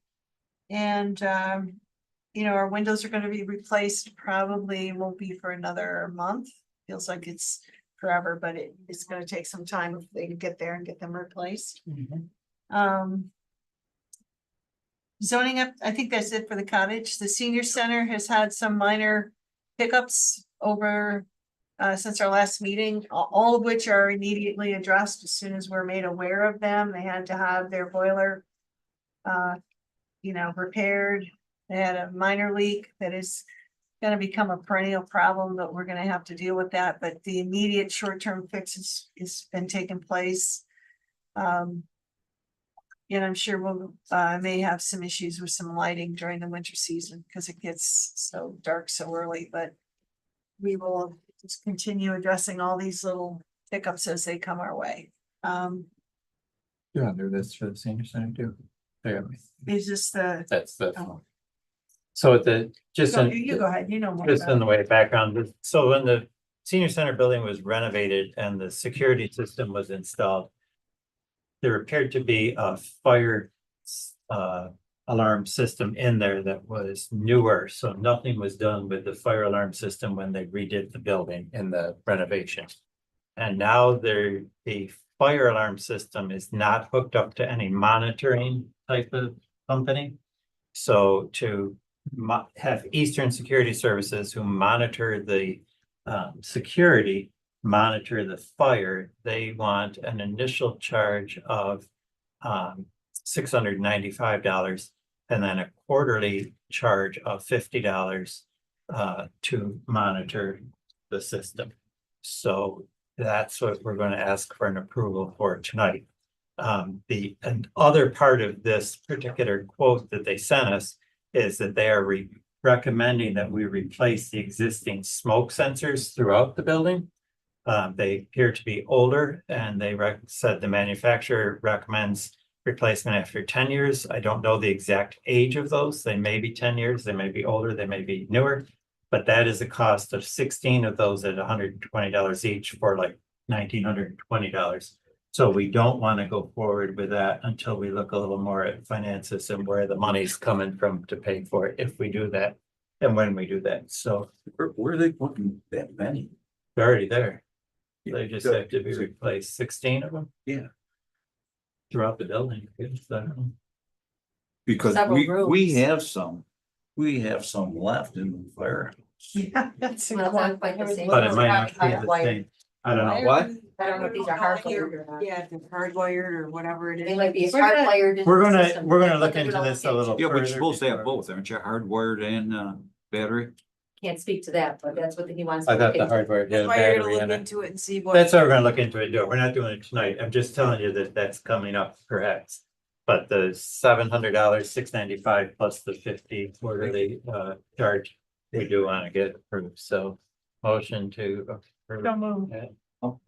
And our windows are gonna be replaced, probably won't be for another month. Feels like it's forever, but it's gonna take some time if they can get there and get them replaced. Zoning up, I think that's it for the cottage. The senior center has had some minor hiccups over since our last meeting, all of which are immediately addressed as soon as we're made aware of them. They had to have their boiler repaired. They had a minor leak that is gonna become a perennial problem, but we're gonna have to deal with that. But the immediate short-term fix is been taking place. And I'm sure we'll may have some issues with some lighting during the winter season because it gets so dark so early, but we will just continue addressing all these little hiccups as they come our way. You want to do this for the senior center too? There, Is this the, that's the. Oh. So the, just go- in, you go ahead, you know more just in about the way background, so when the senior center building was renovated and the security system was installed. There appeared to be a fire alarm system in there that was newer, so nothing was done with the fire alarm system when they redid the building in the renovation. And now the fire alarm system is not hooked up to any monitoring type of company. So to have Eastern Security Services who monitor the security, monitor the fire, they want an initial charge of $695 and then a quarterly charge of $50 to monitor the system. So that's what we're going to ask for an approval for tonight. The other part of this particular quote that they sent us is that they are recommending that we replace the existing smoke sensors throughout the building. They appear to be older and they said the manufacturer recommends replacement after 10 years. I don't know the exact age of those. They may be 10 years, they may be older, they may be newer, but that is a cost of 16 of those at $120 each for like $1,920. So we don't want to go forward with that until we look a little more at finances and where the money's coming from to pay for it if we do that and when we do that. So Where are they putting that many? they're already there. They just have to be replaced, 16 of them. Yeah. Throughout the building. Because Several we rooms. we have some left in the fire. Yeah, that's. Well, not quite the same. But it might not be the Hardwired. same. I don't know. What? I don't know if these are hardwired or not. Yeah, if they're hardwired or whatever it is. They might be We're gonna- hardwired. into We're the gonna, system. we're gonna That's look what they're into gonna this a look little. Yeah, but you're further supposed to have before- both, aren't you? Hardwired and battery? Can't speak to that, but that's what he wants. I to thought look the into. hardware, yeah, That's why you're battery gonna in look it. into it and see what. That's what we're gonna look into it, do. We're not doing it tonight. I'm just telling you that that's coming up perhaps. But the $700, $695 plus the 50 quarterly charge, we do want to get approved, so motion to approve. Don't move. Yeah, How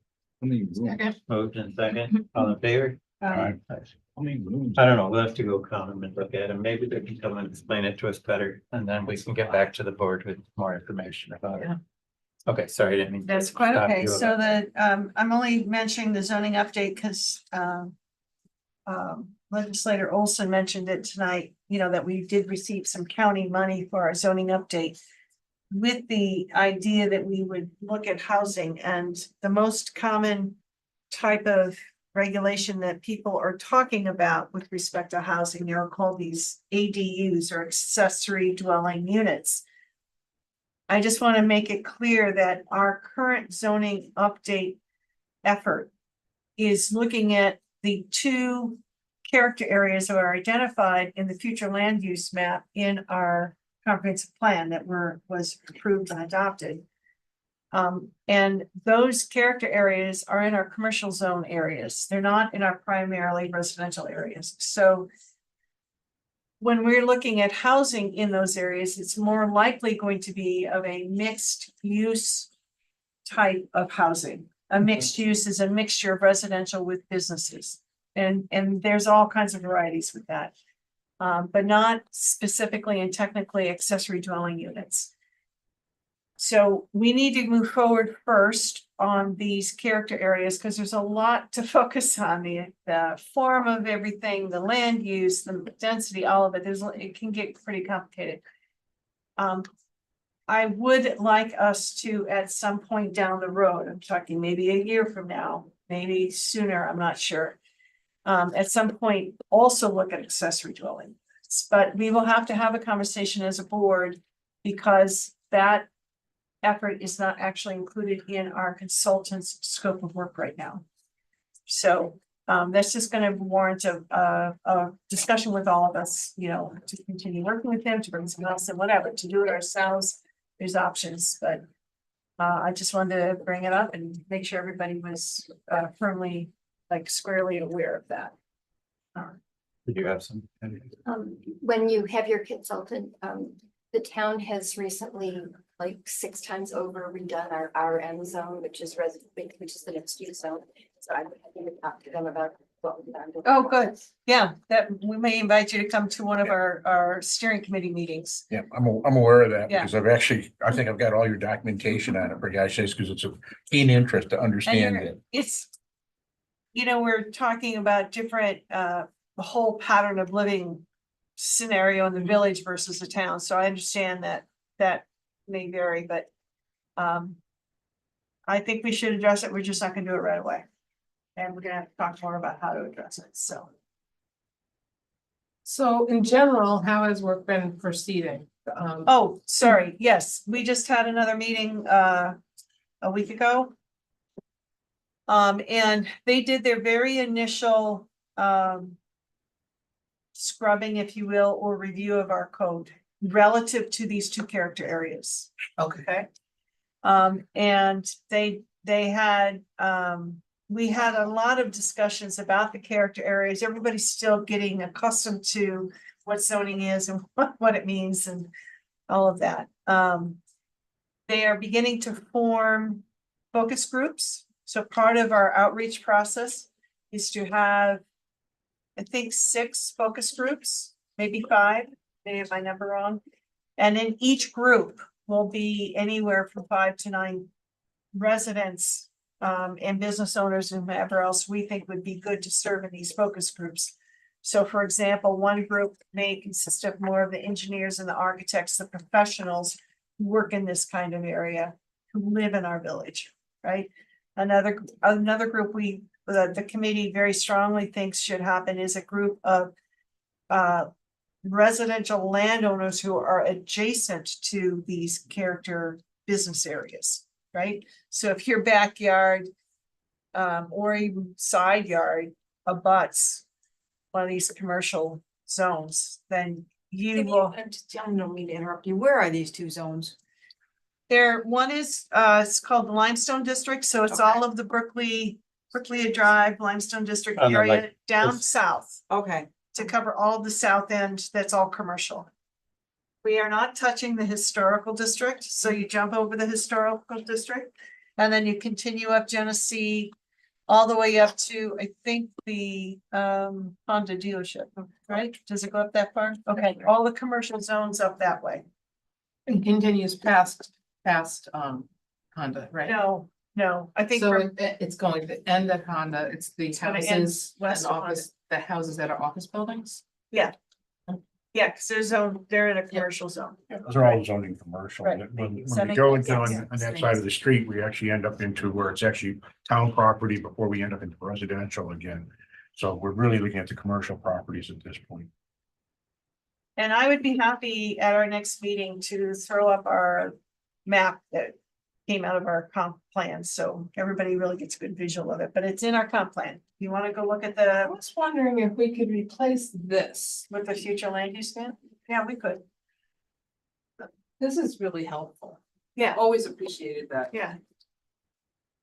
many rooms? moved in second, all in favor? Um, How many rooms? I don't know, we'll have to go count them and look at them, maybe they can come and explain it to us better, and then we can get back to the board with more information about it. Yeah. Okay, sorry, I didn't mean. to That's quite stop okay. you So about the, I'm only mentioning the zoning update because, legislator Olson mentioned it tonight, that we did receive some county money for our zoning update. With the idea that we would look at housing, and the most common type of regulation that people are talking about with respect to housing are called these ADUs or accessory dwelling units. I just want to make it clear that our current zoning update effort is looking at the two character areas that are identified in the future land use map in our comprehensive plan that was approved and adopted. And those character areas are in our commercial zone areas. They're not in our primarily residential areas. So when we're looking at housing in those areas, it's more likely going to be of a mixed use type of housing. A mixed use is a mixture of residential with businesses. And there's all kinds of varieties with that. But not specifically and technically accessory dwelling units. So we need to move forward first on these character areas because there's a lot to focus on, the form of everything, the land use, the density, all of it. It can get pretty complicated. I would like us to, at some point down the road, I'm talking maybe a year from now, maybe sooner, I'm not sure. At some point, also look at accessory dwelling units. But we will have to have a conversation as a board because that effort is not actually included in our consultant's scope of work right now. So that's just gonna warrant a discussion with all of us, you know, to continue working with them, to bring someone else in, whatever, to do it ourselves. There's options, but I just wanted to bring it up and make sure everybody was firmly, like squarely aware of that. Did you have some? When you have your consultant, the town has recently, like 6 times over, redone our RM zone, which is which is the mixed use zone. So I'm happy to talk to them about what we've done. Oh, good. Yeah, that we may invite you to come to one of our steering committee meetings. Yeah, I'm aware of that Yeah. because I think I've got all your documentation on it for God's sakes, because it's a keen interest to understand And it. it's, you know, we're talking about different, the whole pattern of living scenario in the village versus the town. So I understand that that may vary, but I think we should address it. We're just not gonna do it right away. And we're gonna have to talk more about how to address it, so. So in general, how has work been proceeding? Oh, sorry, yes, we just had another meeting a week ago. And they did their very initial scrubbing, if you will, or review of our code relative to these 2 character areas. Okay. And they had we had a lot of discussions about the character areas. Everybody's still getting accustomed to what zoning is and what it means and all of that. They are beginning to form focus groups. So part of our outreach process is to have, I think, 6 focus groups, maybe 5, maybe have my number wrong. And in each group will be anywhere from 5 to 9 residents and business owners and whoever else we think would be good to serve in these focus groups. So for example, one group may consist of more of the engineers and the architects, the professionals who work in this kind of area, who live in our village, right? Another group the committee very strongly thinks should happen is a group of residential landowners who are adjacent to these character business areas, right? So if your backyard or even side yard abuts one of these commercial zones, then you will. I don't mean to interrupt you. Where are these 2 zones? One is, it's called the Limestone District, so it's all of the Brookleya Drive, Limestone District And then, area like, down this- south. Okay. To cover all of the south end, that's all commercial. We are not touching the historical district, so you jump over the historical district. And then you continue up Genesee, all the way up to, I think, the Honda dealership, right? Does it go up that far? Okay, all the commercial zones up that way. And continues past Honda, right? No, I think. So from- it's going to end at Honda, it's the gonna end houses west and of office, the houses that are office buildings? Yeah, because they're in a commercial zone. Yeah, those are all zoning commercial. Right. When Does that we make go sense? into Yeah. on that side of the street, we actually end up into where it's actually town property before we end up into residential again. So we're really looking at the commercial properties at this point. And I would be happy at our next meeting to throw up our map that came out of our comp plan, so everybody really gets a good visual of it, but it's in our comp plan. You want to go look at I the, was wondering if we could replace this. with the future land use plan? Yeah, we could, This is really helpful. yeah, Always appreciated that. yeah.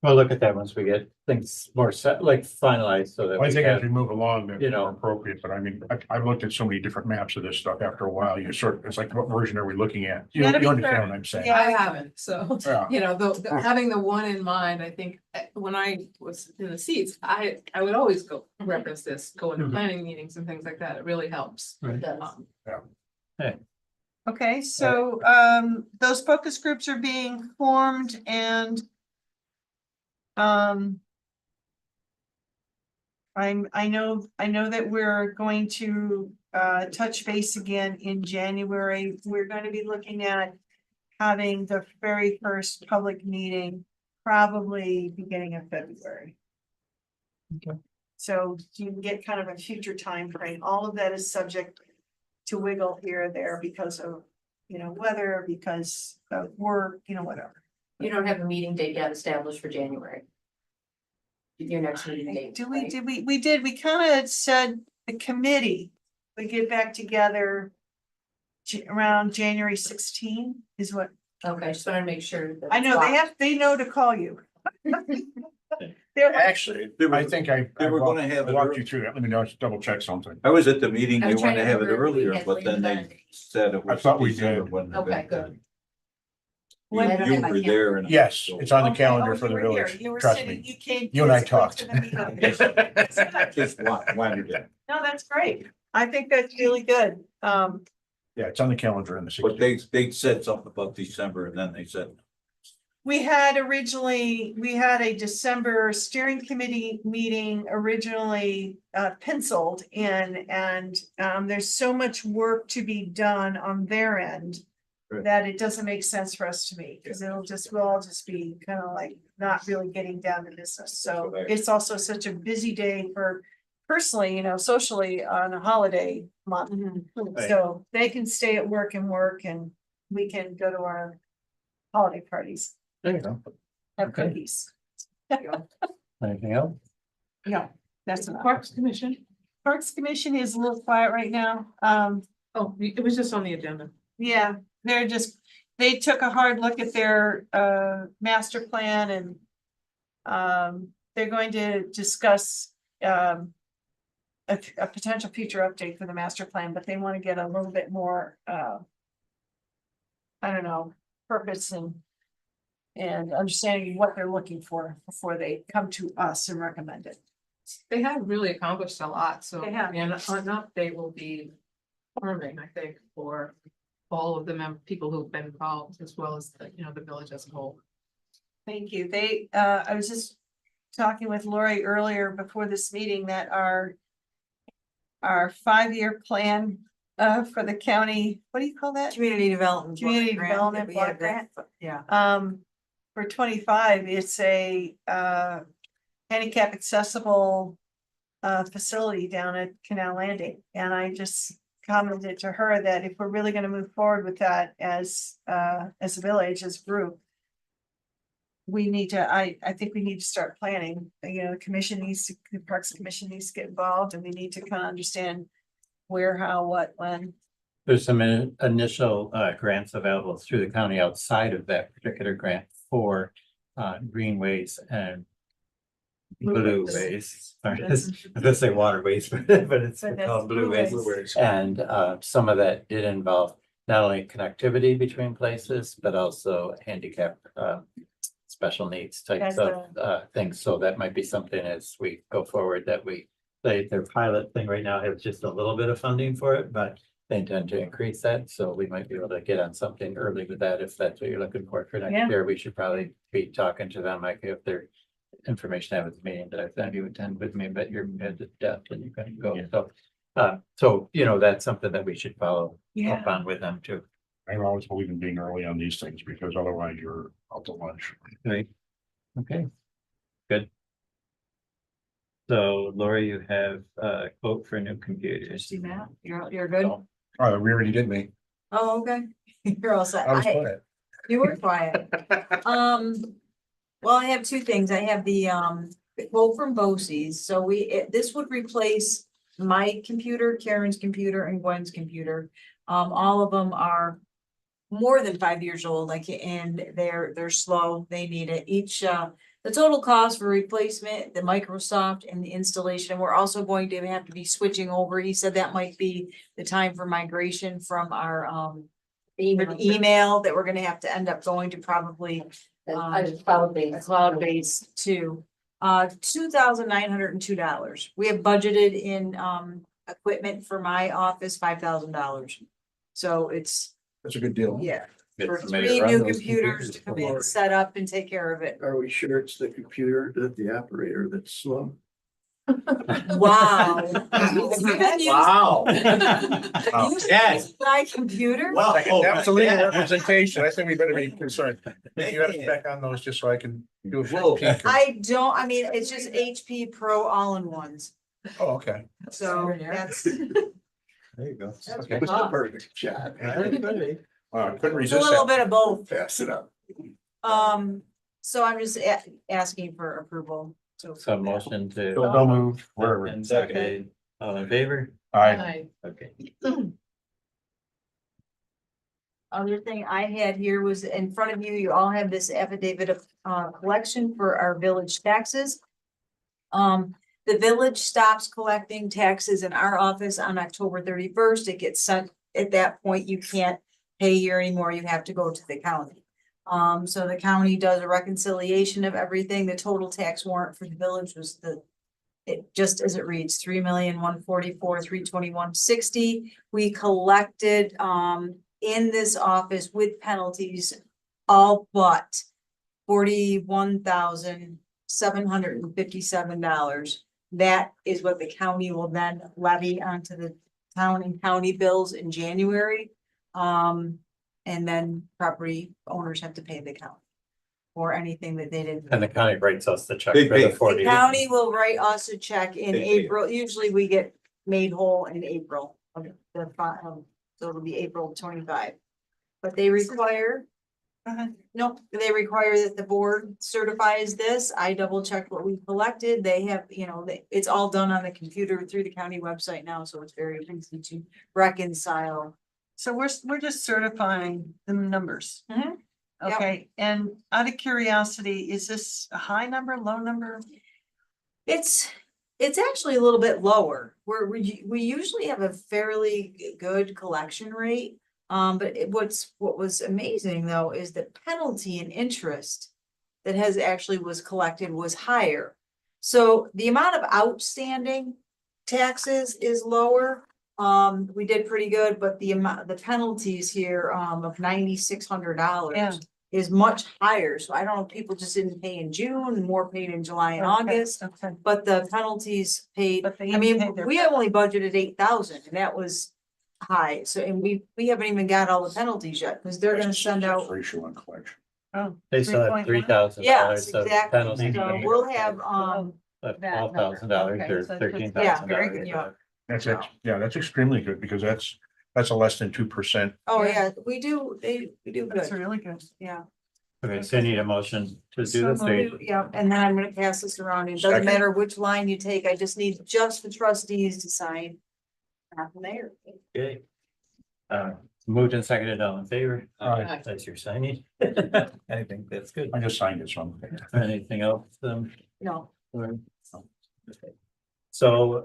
We'll look at that once we get things more set, like finalized, so that I we think as we have, move along, that's you know. more appropriate, but I mean, I've looked at so many different maps of this stuff after a while, it's like, what version are we looking at? You Gotta be understand fair. what I'm saying? Yeah. I haven't, so, Yeah. you know, having the one in mind, I think, when I was in the seats, I would always go reference this, go into Mhm. planning meetings and things like that, it really helps. Right. Okay, so those focus groups are being formed and I know that we're going to touch base again in January. We're going to be looking at having the very first public meeting, probably beginning of February. Okay. So you can get kind of a future time frame. All of that is subject to wiggle here or there because of, weather, because of work, whatever. You don't have a meeting date yet established for January. Your next meeting date. We did, we kind of said the committee, we get back together around January 16 is what, Okay, just wanted to make sure. that I know, it's they know to call you. They're like, Actually, They were- I think they were gonna have I it walked early. you through that. Let me just double check something. I was at the meeting, I they was trying wanted to to have it remember if we earlier, had but then they landed on- said it was. thought we December did. when the Okay, event good. did. When- I don't You have my were calendar. there and. Yes, it's on the okay, calendar oh, for you the were here. village. You were Trust sitting, me. you came. You and I physically talked. to the meeting. Just wanted it. No, that's great. I think that's really good. Yeah, it's on the calendar in the But 16th. they said something about December and then they said, We had a December steering committee meeting originally penciled in, and there's so much work to be done on their end. Right. That it doesn't make sense for us to meet, because we'll all just be kind of like not really getting down to business. So Right. it's also such a busy day for personally, socially on a holiday month. Right. So they can stay at work and we can go to our holiday parties, There you go. have Okay. cookies. Anything else? Yeah, that's enough. Parks Commission. Parks Commission is a little quiet right now. Oh, it was just on the agenda. Yeah, they took a hard look at their master plan and they're going to discuss a potential future update for the master plan, but they want to get a little bit more I don't know, purpose and understanding what they're looking for before they come to us and recommend it. They have really accomplished a lot, so. They have. And an update will be forming, I think, for all of the people who've been involved, as well as the village as a whole. Thank you. I was just talking with Lori earlier before this meeting that our 5-year plan for the county, what do you call that? Community development. Community grant development that we had block grant. Yeah. For 25, it's a handicap accessible facility down at Canal Landing. And I just commented to her that if we're really gonna move forward with that as a village, as a group, we need to, I think we need to start planning, the Parks Commission needs to get involved, and we need to kind of understand where, how, what, when. There's some initial grants available through the county outside of that particular grant for greenways and blueways. Sorry, I was gonna say waterways, but it's But that's called blueways. blueways. And some of that did involve not only connectivity between places, but also handicap special needs types That's of things. So that might be something as we go forward that their pilot thing right now has just a little bit of funding for it, but they intend to increase that. So we might be able to get on something early with that if that's what you're looking for Yeah. next year. We should probably be talking to them. Like if their information I have at the meeting that I've had you attend with me, but you're at the depth and you can go. So, that's something that we should follow up on with them too. I always believe in being early on these things because otherwise you're out to lunch. Right. Okay. Good. So Lori, you have a quote for new computers. See, Matt, you're good. Oh, we already did me. Oh, okay. You're all set. I was quiet. You were quiet. Well, I have two things. I have the quote from BOCES. So this would replace my computer, Karen's computer, and Gwen's computer. All of them are more than 5 years old, and they're slow. They need it. Each the total cost for replacement, the Microsoft and the installation, we're also going to have to be switching over. He said that might be the time for migration from our email that we're gonna have to end up going to probably cloud-based too. $2,902. We have budgeted in equipment for my office, $5,000. So it's, That's a good deal. yeah, Get for somebody to 3 run new those computers to come in, set up and take care of it. Are we sure it's the computer, the operator that's slow? Wow. Have you been using- Wow. have you Yes. used my computer? Wow. That was a legal representation. I think we better be concerned. You have to back on those just so I can do a Whoa. peek. I mean, it's just HP Pro all-in-ones. Oh, okay. So that's, There you go. Okay. It's the perfect shot. Couldn't it's a resist little that. bit of both. Pass it up. So I'm just asking for approval. So motion to. So moved, wherever. And second, all in favor? Aye. Okay. Other thing I had here was in front of you, you all have this affidavit of collection for our village taxes. The village stops collecting taxes in our office on October 31st. It gets sent, at that point, you can't pay here anymore. You have to go to the county. So the county does a reconciliation of everything. The total tax warrant for the village was it just as it reads, 3,144,321.60. We collected, in this office with penalties, all but $41,757. That is what the county will then levy onto the town and county bills in January. And then property owners have to pay the county for anything that they didn't. And the county writes us the check They for pay. the The 40. The county will write us a check in They pay. April. Usually we get made whole in April of so it'll be April 25. But they require. Nope, they require that the board certifies this. I double checked what we collected. They have, it's all done on the computer through the county website now, so it's very easy to reconcile. So we're just certifying the numbers. Mhm. Yep. Okay, and out of curiosity, is this a high number, low number? It's actually a little bit lower. We usually have a fairly good collection rate. But what was amazing though is the penalty and interest that was collected was higher. So the amount of outstanding taxes is lower. We did pretty good, but the penalties here of $9,600 is much higher. So I don't know if people just didn't pay in June, more paid in July and August, Okay. but the penalties paid. But they I mean, paid their- we only budgeted 8,000 and that was high. So, and we haven't even got all the penalties yet because they're gonna send out. Ratio on collection. Oh, They still have 3.1? $3,000. Yes, of exactly. penalty. So we'll have, that $12,000 number. or Okay, so $13,000. Yeah. That's extremely good because that's a less than 2%. oh Yeah. yeah, we do That's good. really good. Yeah. Okay, so you need a motion to do So this. moved. Yeah, and then I'm gonna pass this around. It doesn't Second. matter which line you take. I just need just the trustees to sign. Not the mayor. Okay. Moved and seconded, all in favor? Aye. That's your signing. I think that's good. I just signed it, so. Anything else? No, Lori? No. Okay. So,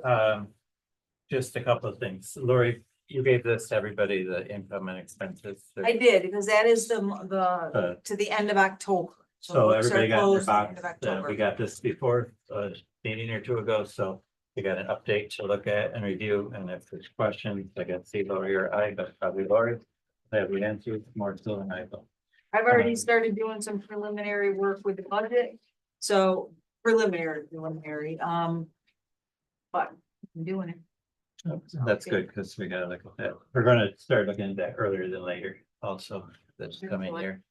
just a couple of things. Lori, you gave this to everybody, the income and expenses. I did, because that is the Uh, to the end of October. So books are everybody got closed their at the end box, of October. we got this before, a meeting or two ago, so we got an update to look at and review, and if there's questions, I can see Lori or I, but probably Lori. Have the answers more so than I will. I've already started doing some preliminary work with the budget, so preliminary, but I'm doing it. That's good, because we gotta look at that. We're gonna start looking at that earlier than later, also, this coming year,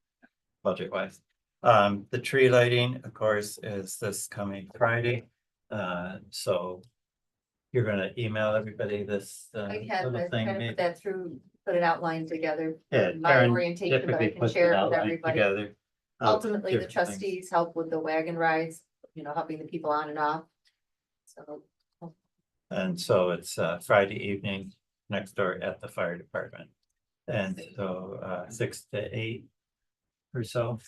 budget wise. The tree lighting, of course, is this coming Friday, so you're gonna email everybody this I have, little I thing. kind of put that through, put it outlined together. Yeah, My Karen orientation that I typically can puts it share out with like everybody. together. Ultimately, the Different things. trustees help with the wagon rides, helping the people on and off. So, And so it's Friday evening next door at the fire department. And so 6 to 8 or so.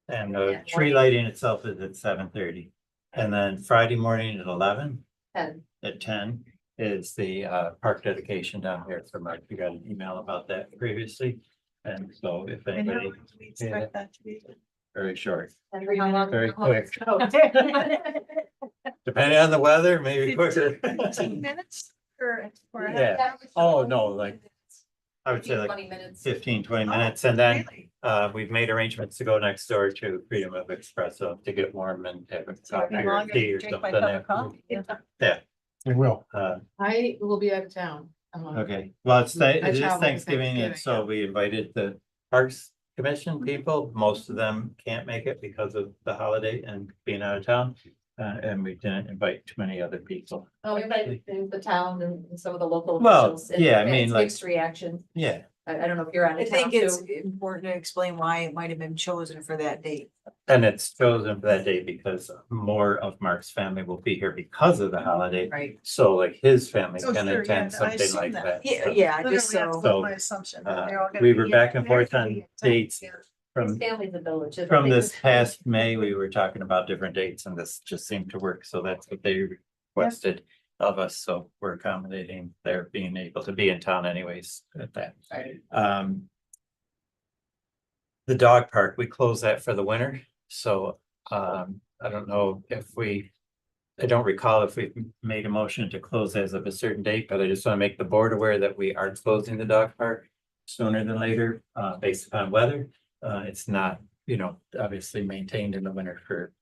And the Yeah, tree morning. lighting itself is at 7:30. And then Friday morning at 11, 10. at 10 is the park dedication down here for Mark. You got an email about that previously. And so if And how anybody, long do we expect that to be? very short, And how long- very how long- quick, depending on the weather, maybe quicker. 15 minutes or? Yeah. That was Oh, the no, only like, thing that's I would say 15, like 20 minutes. 15, 20 Oh, minutes, and then really? we've made arrangements to go next door to Freedom of Espresso to get warm and have a coffee How or long tea or drink my something. cup of coffee? Yeah, We will. I will be out of town. okay, well, it I is travel for Thanksgiving, and Thanksgiving, so we invited the Parks Commission people. Most of them can't make it because of the holiday and being out of town. And we didn't invite too many other people. Oh, we invited the town and some of the local Well, officials. and yeah, I it's mean, like- Mixed reaction. Yeah, I don't know if you're on I it. think it's important to explain why it might have been chosen for that date. And it's chosen for that day because more of Mark's family will be here because of the holiday. Right. So like his family Oh, can sure, yeah, attend I something assume like that. that. Yeah, So, yeah, Literally, just that's so. my assumption. that they're all gonna we be were in- back and they're forth gonna on be in town, dates. yeah. From Families of village. From this past May, we were talking about different dates and this just seemed to work, so that's what they requested of us, so we're accommodating their being able to be in town anyways at that. The dog park, we closed that for the winter, so I don't know if I don't recall if we made a motion to close as of a certain date, but I just want to make the board aware that we are closing the dog park sooner than later, based upon weather. It's not, obviously maintained in the winter for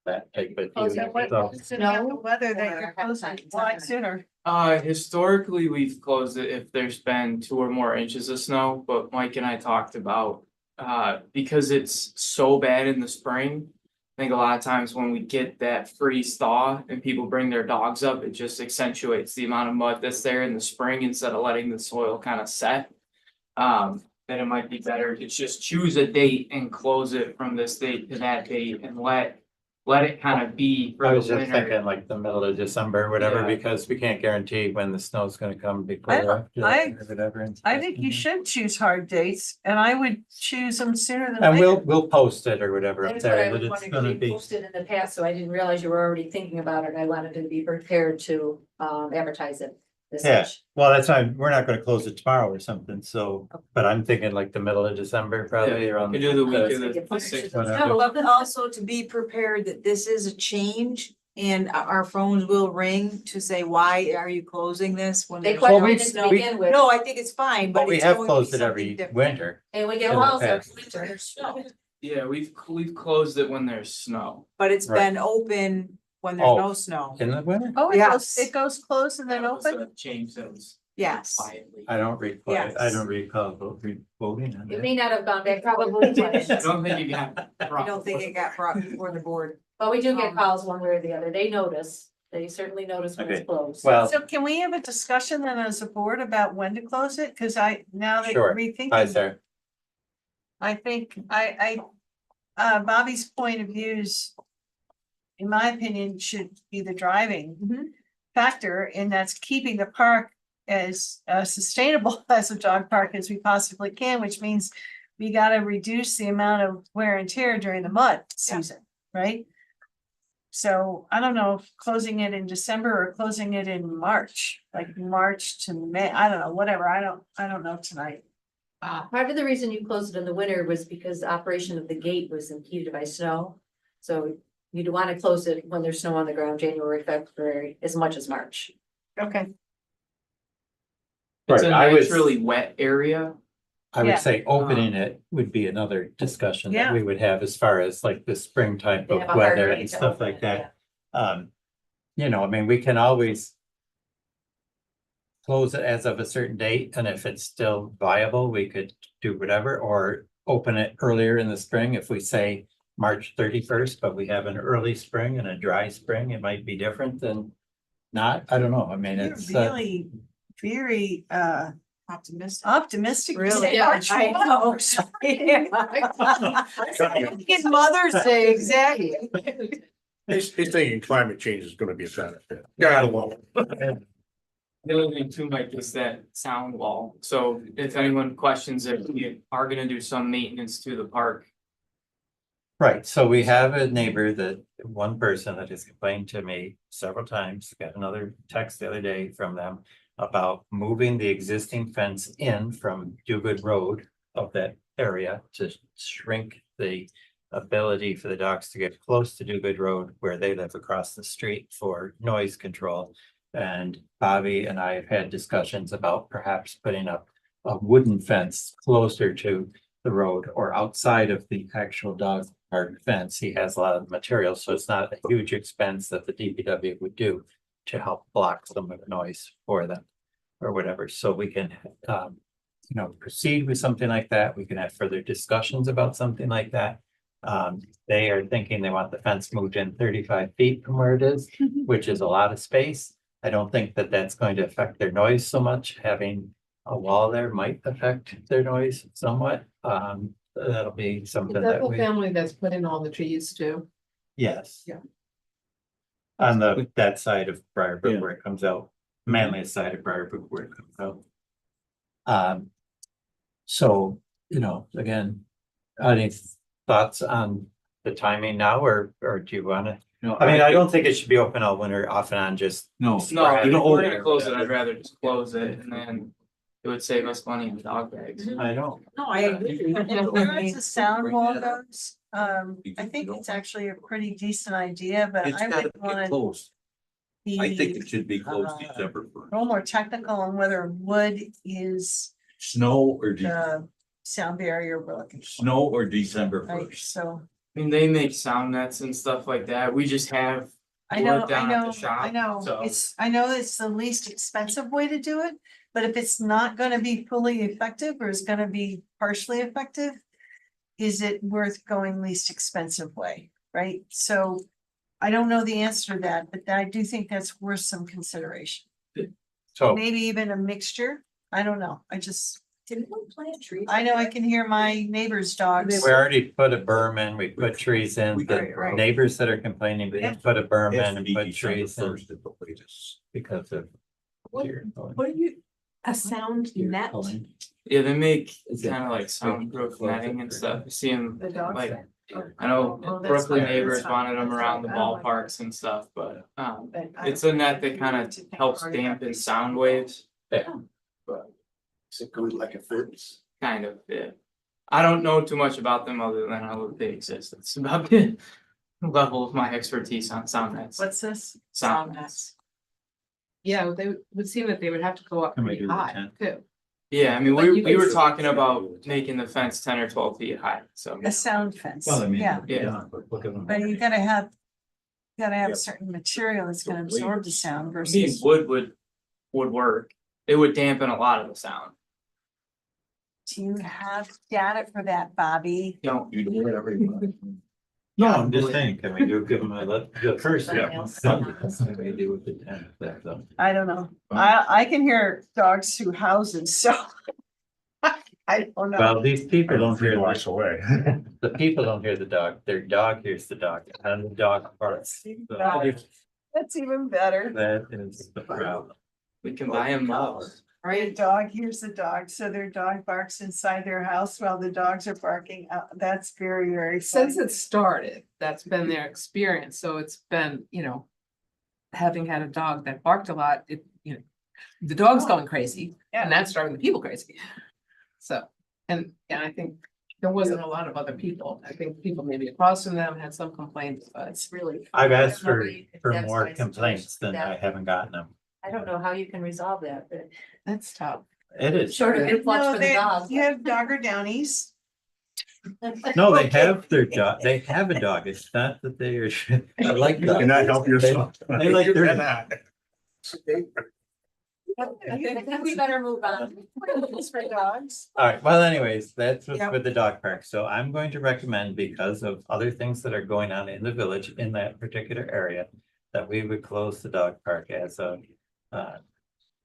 that type of. Oh, so what, So, what's the weather that you're closing, why sooner? Historically, we've closed it if there's been 2 or more inches of snow, but Mike and I talked about, because it's so bad in the spring. I think a lot of times when we get that freeze thaw and people bring their dogs up, it just accentuates the amount of mud that's there in the spring instead of letting the soil kind of set. Then it might be better to just choose a date and close it from this date to that date and let it kind of be for I the was just winter. thinking like the middle of December, or whatever, Yeah. because we can't guarantee when the snow's gonna come before. I- or after I- or whatever and I stuff, think you know. should choose hard dates, and I would choose them sooner than And later. we'll post it or whatever up That's what I there, was that it's wondering, gonna because you be. posted in the past, so I didn't realize you were already thinking about it, and I wanted to be prepared to advertise it. As Yeah, such. well, that's why we're not gonna close it tomorrow or something, so, but I'm thinking like the middle of December probably Yeah, around. we could do the week of Think the it pushes 6th. the Whatever. snow. But also to be prepared that this is a change and our phones will ring to say, why are you closing this? When They there's quite no right to snow? begin with, No, I think it's fine, But but we it's have going to be closed it something every different. winter. and we get in the calls every past. winter, there's snow. Yeah, we've closed it when there's snow. But it's Right. been open when there's Oh. no snow. In the winter? Oh, Yes. it goes closed and then That was open? a change that was Yes. quietly. I don't recall, I Yes. don't recall voting on It that. may not have gone back, probably I did, don't think you got. I don't think it got brought before the board. but we do get Um, calls one way or the other, they notice, they certainly notice when Okay. it's closed. Well, So can we have a discussion then as a board about when to close it? Cause now that Sure. rethinking. hi, Sarah. I think Bobby's point of views, in my opinion, should be the driving Mhm. factor, and that's keeping the park as sustainable as a dog park as we possibly can, which means we gotta reduce the amount of wear and tear during the mud season, right? So I don't know if closing it in December or closing it in March, like March to May, I don't know, whatever, I don't know tonight. Part of the reason you closed it in the winter was because the operation of the gate was impeded by snow. So you'd want to close it when there's snow on the ground, January, February, as much as March. Okay. It's a Right, I was- naturally wet area. I Yeah. would say opening it would be another discussion that Yeah. we would have as far as like the spring type They of have a hard weather date and to stuff open like it, that. I mean, we can always close it as of a certain date, and if it's still viable, we could do whatever, or open it earlier in the spring. If we say March 31st, but we have an early spring and a dry spring, it might be different than not. I don't know. I mean, You're it's really very Optimistic. optimistic. Really? Yeah, March I know. 1st. It's Mother's Day, exactly. He's thinking climate change is gonna be a benefit. God alone. The other thing too, Mike, is that sound wall. So if anyone questions it, we are gonna do some maintenance to the park. Right, so we have a neighbor one person that has complained to me several times, got another text the other day from them. About moving the existing fence in from Do Good Road of that area to shrink the ability for the dogs to get close to Do Good Road where they live across the street for noise control. And Bobby and I have had discussions about perhaps putting up a wooden fence closer to the road or outside of the actual dog park fence. He has a lot of material, so it's not a huge expense that the DPW would do to help block some of the noise for them or whatever. So we can, proceed with something like that. We can have further discussions about something like that. They are thinking they want the fence moved in 35 feet from where it is, which is a lot of space. I don't think that that's going to affect their noise so much, having a wall there might affect their noise somewhat. That'll be Is something that that the we, family that's put in all the trees too? yes. Yeah. On that side of Briarbrook Yeah. where it comes out, mainly the side of Briarbrook where it comes out. So, again, any thoughts on the timing now, or do you wanna? No, I mean, I don't think it should be open all winter, off and on, just. No. No, if You don't we're open gonna close it, I'd rather just close it and then it would save us money in dog bags. I don't. No, I agree. As far as the sound wall goes, I think it's actually a pretty decent idea, but It's I gotta would get want closed. to I think be it should be closed uh, December a first. little more technical on whether wood is Snow or the sound barrier we're looking for. snow or December Right, first. so I mean, they make sound nets and stuff like that. We just have I know, wood down at the shop. So I know it's the least expensive way to do it, but if it's not gonna be fully effective or is gonna be partially effective, is it worth going least expensive way, right? So I don't know the answer to that, but I do think that's worth some consideration. So, Maybe even a mixture. I don't know. I just, Didn't we plant trees? I know I can hear my neighbor's dogs. we already put a berm in, we put trees in, We got- the neighbors that are complaining, we didn't put a berm in and put December trees in first at the latest. because of. What- What are you, a sound net? yeah, they make Is it- kind of like soundproof netting and stuff. You see them, The dogs? like, I know Oh, that's Brooklyn fine, neighbors that's fine, wanted them that's around the fine. I don't like ballparks and stuff, but But I it's don't a net that think kind we of need to think helps hard about dampen this. sound waves. Yeah. But Is it good like a fence? kind of, yeah. I don't know too much about them other than I know they exist. That's about the level of my expertise on sound nets. What's this? Sound nets. Yeah, they would seem that they would have to go up Can we pretty do the high 10? too. Yeah, I mean, But you we were can- talking about making the fence 10 or 12 feet high, so. A sound fence, Well, I mean, yeah, Yeah. but look at them. but you gotta have. Gotta have Yeah. certain material that's gonna absorb the sound I mean, versus. wood would work. It would dampen a lot of the sound. Do you have data for that, Bobby? Don't. You do whatever you want. No, I'm just saying, can we give them the first? Something else. Something we do with the 10, that's, I don't know. I can hear dogs through houses, so. I don't know. Well, these people don't hear, Blocks away. the people don't hear the dog, their dog hears the dog, and the dog barks. So That's even better. that is the problem. We can buy them mugs. Right, dog hears the dog, so their dog barks inside their house while the dogs are barking out. That's very, very. Since funny. it started, that's been their experience, so it's been, having had a dog that barked a lot, the dog's going crazy, Yeah. and that's driving the people crazy. So, and I think there wasn't a lot of other people, I think people maybe across from them had some complaints, but It's really. I've asked I don't know for, how you can for satisfy more such complaints than I that- haven't gotten them. I don't know how you can resolve that, but that's tough. It is. short of influx No, for the they, dog. you have dogger downies. No, they have their dog, they have a dog, it's not that they are, I like You dogs. cannot help yourself. They like You their- cannot. I think we better move on. It's for dogs. All right, well anyways, that's Yep. with the dog park, so I'm going to recommend, because of other things that are going on in the village in that particular area. That we would close the dog park as a,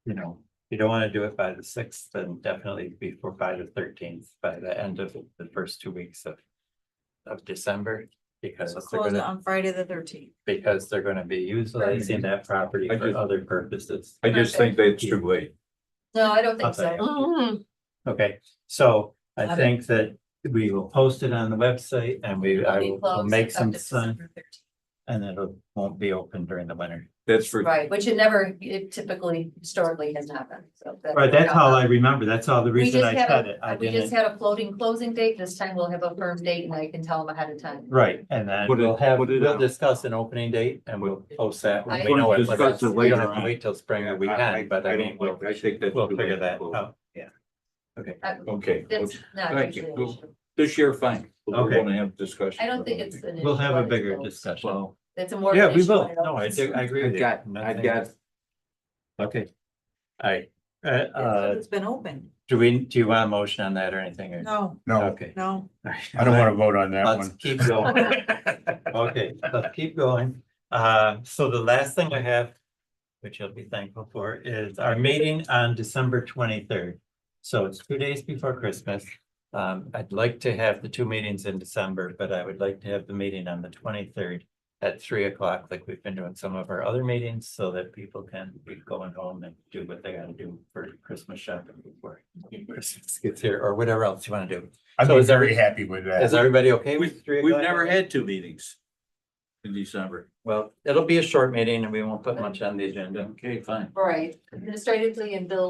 you don't wanna do it by the 6th, then definitely before by the 13th, by the end of the first 2 weeks of December. Because So they're close it gonna, on Friday the 13th. because they're gonna be utilizing that property I for just- other purposes. I just think that's too late. No, I don't I'll think tell so. you. Okay, so I Got it. think that we will post it on the website and I Be will closed make some effective sign, December 13th. and then it won't be open during the winter. That's for. Right, which it typically historically has not been, so. Right, that's all I remember, that's all the We reason just I had said it, I we just didn't, had a floating closing date. This time we'll have a firm date and I can tell them ahead of time. right, and then Put it- put it we'll out. discuss an opening date and we'll post that when I- we know it. Discuss it We don't later have to on. wait till spring or we can, but I mean, don't know. I think that's. we'll too figure late. that out, yeah. Okay, Okay, That's not thank you. usually an issue. this year, fine. We're Okay. gonna have discussion. I don't think it's an issue. we'll have a when it's bigger closed. discussion. Well, It's a more. Yeah, of an we issue will, when it no, I opens. do, I agree with you. I'm not saying- Okay. All right, It's been open. do you want a motion on that or anything, or? No, No, Okay. no. I don't want to vote on that Let's one. keep going. Okay, let's keep going. So the last thing I have, which you'll be thankful for, is our meeting on December 23rd. So it's 2 days before Christmas. I'd like to have the two meetings in December, but I would like to have the meeting on the 23rd at 3 o'clock, like we've been doing some of our other meetings, so that people can be going home and do what they gotta do for Christmas shopping before Christmas gets here, or whatever else you wanna do. I'd So be is very every- happy with that. Is everybody okay with 3 We've o'clock? never had two meetings in December. Well, it'll be a short meeting and we won't put much on the agenda. Okay, fine. Right, administratively and bill